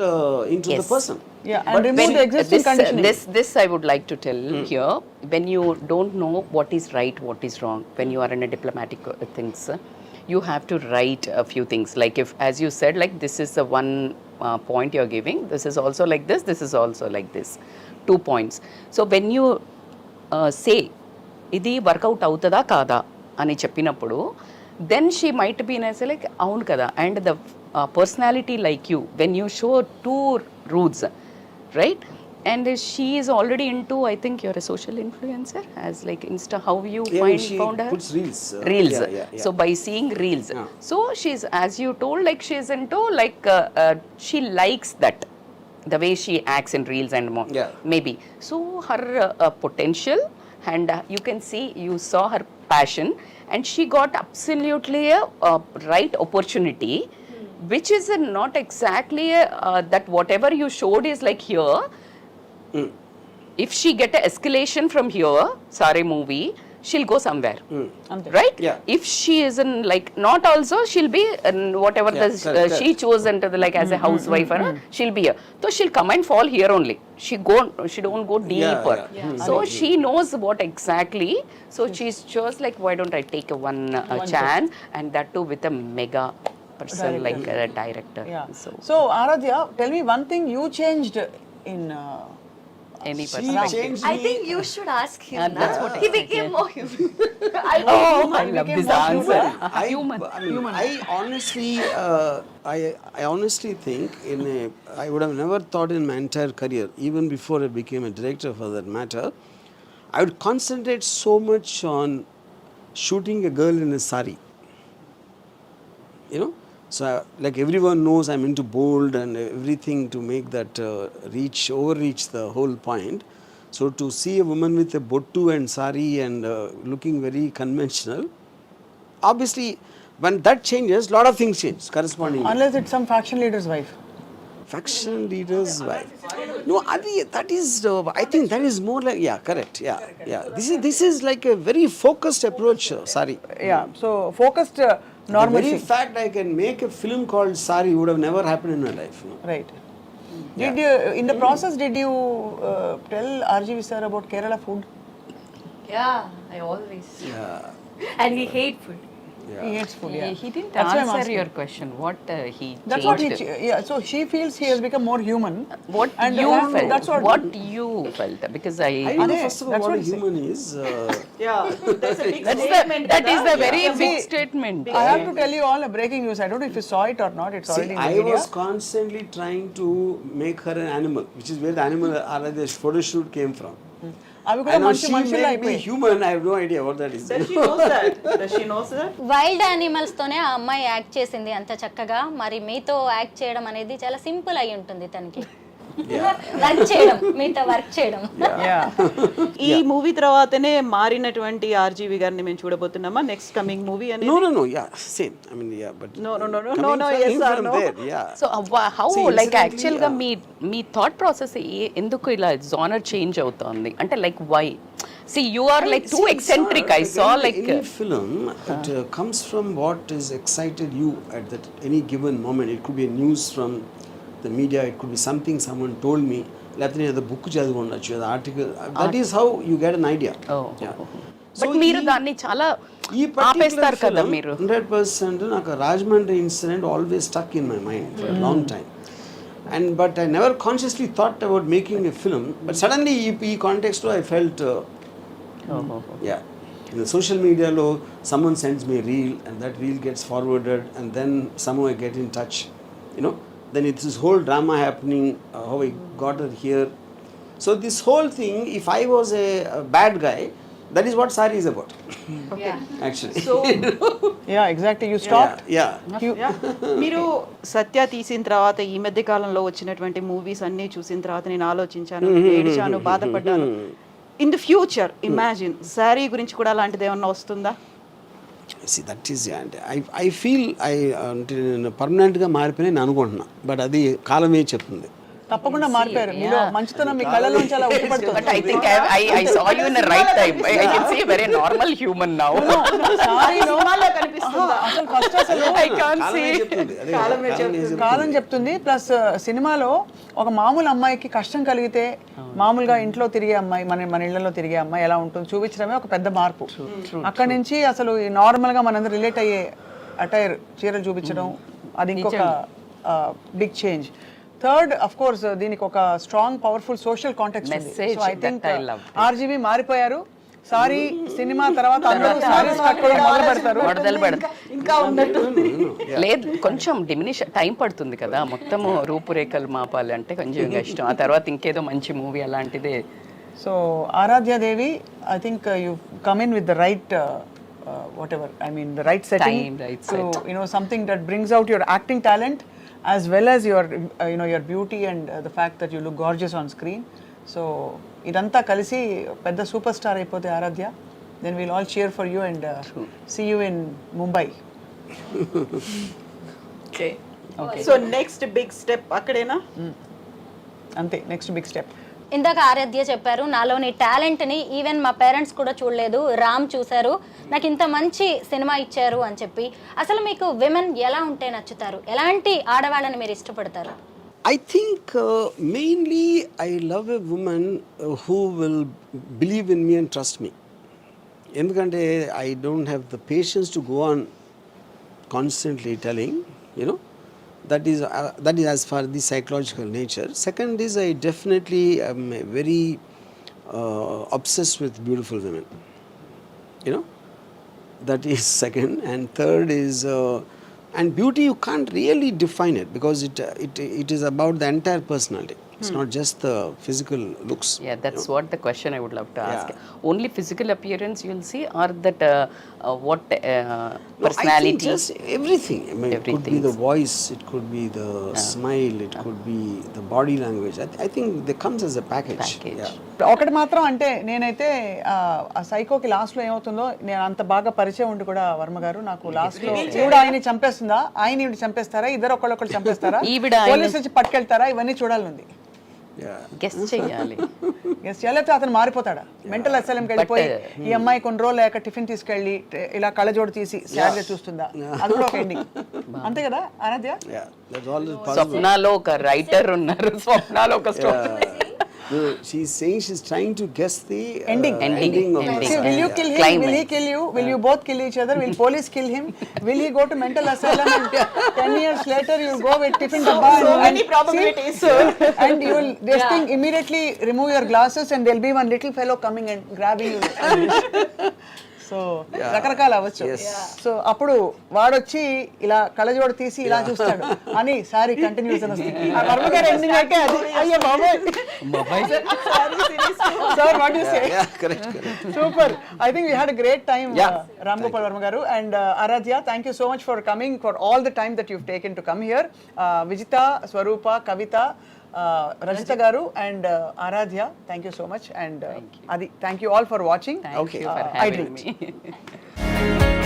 into the Yes. person. Yeah, and But remove when the existing conditioning. this I would like to tell here. When you don't know what is right, what is wrong, when you are in a diplomatic things, you have to write a few things. Like if, as you said, like this is the one point you're giving. This is also like this. This is also like this. 2 points. So when you say, ఇది work out అవుతుందా కాదా అని చెప్పినప్పుడు, then she might be in a say like అవును కదా, and the personality like you, when you show 2 roots, right, and she is already into, I think you're a social influencer, as like Insta, how you She found her? puts reels. Reels. Yeah. So by seeing reels, so she's, as you told, like she's into like she likes that, the way she acts in reels and more. Yeah. Maybe. So her potential, and you can see, you saw her passion, and she got absolutely a right opportunity, which is not exactly that whatever you showed is like here. If she get an escalation from here, Saaree movie, she'll go somewhere, right? Yeah. If she is in like not also, she'll be whatever Yeah, correct. she chose into the, like as a housewife, she'll be here. So she'll come and fall here only. She don't go deeper. So she knows what exactly. So she's just like, why don't I take a one chance, and that too with a mega person like a director. Yeah. So Aaradhya, tell me one thing you changed in. any She person. changed I me. think you should ask him. that's Now. what He became more human. I love this answer. I honestly, I honestly think I would have never thought in my entire career, even before I became a director for that matter, I would concentrate so much on shooting a girl in a sari. You know, so like everyone knows, I'm into bold and everything to make that overreach the whole point. So to see a woman with a bottu and sari and looking very conventional, obviously when that changes, lot of things change correspondingly. Unless it's some faction leader's wife. faction leader's wife. No, that is, I think that is more like, yeah, correct, yeah. This is like a very focused approach, Saaree. Yeah, so focused The normalcy. very fact I can make a film called Saaree would have never happened in my life. Right. Did you, in the process, did you tell RGV sir about Kerala food? Yeah, I always. Yeah. And we hate food. He hates food, yeah. He didn't That's why I'm answer asking. your question. What he That's what changed. yeah, so she feels he has become more human. What And you that- felt. that's What you felt. Because I don't know, Ade, first of all, that's what what a he human is. Yeah, that's a big that statement. is the very Yeah. big See, statement. I have to tell you all a breaking news. I don't know if you saw it or not. It's See, already in the I media. was constantly trying to make her an animal, which is where the animal Aaradhya photo shoot came from. అవి కూడా And now మంచి she మనుషులు made me అయిపోయి human. I have no idea what that is. Does she knows that? Does she knows that? Wild animals తోనే ఆ అమ్మాయి act చేసింది అంత చక్కగా. మరి మీతో యాక్ట్ చేయడం అనేది చాలా సింపుల్ అయి ఉంటుంది తనకి. వర్క్ చేయడం, మీతో వర్క్ చేయడం. ఈ మూవీ తర్వాతనే మారినటువంటి ఆర్జీవి గారిని మేము చూడబోతున్నామా నెక్స్ట్ కమింగ్ మూవీ అనేది? No, yeah, same. I mean, yeah, but No, coming yes or from no? there, yeah. So how See, like incidentally, యాక్చువల్గా మీ థాట్ ప్రాసెస్ ఎందుకు ఇలా జానర్ చేంజ్ అవుతోంది అంటే like why see you are like too eccentric I saw like any film, it comes from what is excited you at that any given moment. It could be a news from the media, it could be something someone told me, లేకపోతే ఏదో book చదివి ఉండొచ్చు, ఏదో article. That is how you get an idea. But మీరు దాన్ని చాలా ఈ ఆపేస్తారు కదా మీరు. 100% నాకు Rajahmundry incident always stuck in my mind for long time. And but I never consciously thought about making a film. But suddenly, in context, I felt, yeah, in the social media, someone sends me a reel, and that reel gets forwarded, and then somehow I get in touch, you know. Then it's this whole drama happening, how I got her here. So this whole thing, if I was a bad guy, that is what Saaree is about. Actually. So, yeah exactly you stop yeah. మీరు సత్య తీసిన తర్వాత ఈ మధ్య కాలంలో వచ్చినటువంటి movies అన్ని చూసిన తర్వాత నేను ఆలోచించాను, ఏడిచాను, బాధపడ్డాను. In the future imagine sorry గురించి కూడా అలాంటిది ఏమన్నా వస్తుందా? See, that is, I feel అంటే నేను పర్మనెంట్గా మారిపోయినా అనుకుంటున్నా, బట్ అది కాలమే చెప్తుంది. తప్పకుండా మారిపోయారు. మీలో మంచితనం మీ కళ్ళలోంచి అలా ఉట్టిపడుతుంది. But I think I saw you in the right time. I can see a very normal human now. సారీలో సినిమాలో కనిపిస్తుందా? అసలు ఫస్ట్ అసలు I can't కాలమే see. చెప్తుంది. అదే కాలమే కాలమే చెప్తుంది. కాలం చెప్తుంది. ప్లస్ సినిమాలో ఒక మామూలు అమ్మాయికి కష్టం కలిగితే మామూలుగా ఇంట్లో తిరిగే అమ్మాయి, మన ఇళ్లలో తిరిగే అమ్మాయి ఎలా ఉంటుంది చూపించడమే ఒక పెద్ద మార్పు. అక్కడి నుంచి అసలు నార్మల్గా మనందరూ రిలేట్ అయ్యే అటైర్ చీరలు చూపించడం అది ఇంకొక big change. Third of course దీనికి ఒక స్ట్రాంగ్ పవర్ఫుల్ సోషల్ కాంటెక్స్ట్ ఉంది. Message so I think that I loved. RGV మారిపోయారు. సారీ సినిమా తర్వాత అందరూ సారీస్ కట్టుకోవడం మొదలు పెడతారు. మొదలు పెడతారు. ఇంకా ఉన్నట్టు లేదు, కొంచెం డిమినిష్ టైం పడుతుంది కదా, మొత్తము రూపురేఖలు మాపాలి అంటే కొంచెం ఇంకా ఇష్టం. ఆ తర్వాత ఇంకేదో మంచి మూవీ అలాంటిదే. So Aaradhya Devi, I think you've come in with the right whatever, I mean the right setting. Time, right so set. you know, something that brings out your acting talent as well as your you know, your beauty and the fact that you look gorgeous on screen. So idantha kalisi pedda superstar ayipote Aaradhya, then we'll all cheer for you and see you in Mumbai. Okay. So next big step అక్కడేనా? Ante next big step. ఇందాక ఆరాధ్య చెప్పారు, నాలోని టాలెంట్ని even మా parents కూడా చూడలేదు, రామ్ చూశారు, నాకు ఇంత మంచి సినిమా ఇచ్చారు అని చెప్పి. అసలు మీకు విమెన్ ఎలా ఉంటే నచ్చుతారు? ఎలాంటి ఆడవాళ్ళని మీరు ఇష్టపడతారు? I think mainly I love a woman who will believe in me and trust me. ఎందుకంటే I don't have the patience to go on constantly telling, you know. That is as far as the psychological nature. Second is I definitely am very obsessed with beautiful women. You know, that is second. And third is and beauty you can't really define it because it is about the entire personality. It's not just the physical looks. Yeah, that's what the question I would love to ask. Only physical appearance you'll see, or that what No, I think personality? just everything. I mean, it could be Everything. the voice, it could be the smile, it could be the body language. I think that comes as a package. Yeah. ఒకటి మాత్రం అంటే నేనైతే ఆ సైకోకి last లో ఏమవుతుందో నేను అంత బాగా పరిచయం ఉండి కూడా వర్మ గారు నాకు లాస్ట్ లో ఈవిడ ఆయన్ని చంపేస్తుందా, ఆయన ఈవిడ చంపేస్తారా, ఇద్దరు ఒకళ్ళొకళ్ళు చంపేస్తారా, ఈవిడ ఆయన- పోలీసు వచ్చి పట్టుకెళ్తారా, ఇవన్నీ చూడాలనుంది. Yeah. గెస్ట్ చేయాలి. లేకపోతే అతను మారిపోతాడా, మెంటల్ అసైలంకి వెళ్ళిపోయి ఈ అమ్మాయి కొన్ని రోజులు లేక టిఫిన్ తీసుకెళ్ళి ఇలా కళ్ళజోడు తీసి శారీగా చూస్తుందా, అది కూడా ఒక ఎండింగ్. అంతే కదా ఆరాధ్య? Yeah. That's all is possible. స్వప్నాలో ఒక రైటర్ ఉన్నారు, స్వప్నాలో ఒక story. No, she's saying she's trying to guess the Ending. ending of Ending. the See, will you kill him? Climax. Will he kill you? Will you both kill each other? Will police kill him? Will he go to mental asylum? And 10 years later, you go with tiffin dabba. So and- many probabilities. And you will this thing immediately remove your glasses, and there'll be one little fellow coming and grabbing you. So రకరకాల అవ్వచ్చు. So అప్పుడు వాడొచ్చి ఇలా కళ్ళజోడు తీసి ఇలా చూస్తాడు అని సారీ కంటిన్యూస్ అని వస్తుంది. ఆ వర్మ గారి ఎండింగ్ అయితే అది అయ్యో బాబోయ్. Sir what you say? Yeah, correct. Super. I think we had a great time, Ram Gopal Varma garu and Aaradhya. Thank you so much for coming, for all the time that you've taken to come here. Vijita, Swarupa, Kavita, Rajita garu and Aaradhya. Thank you so much, and Adi. Thank you all for watching. Thank you for having me.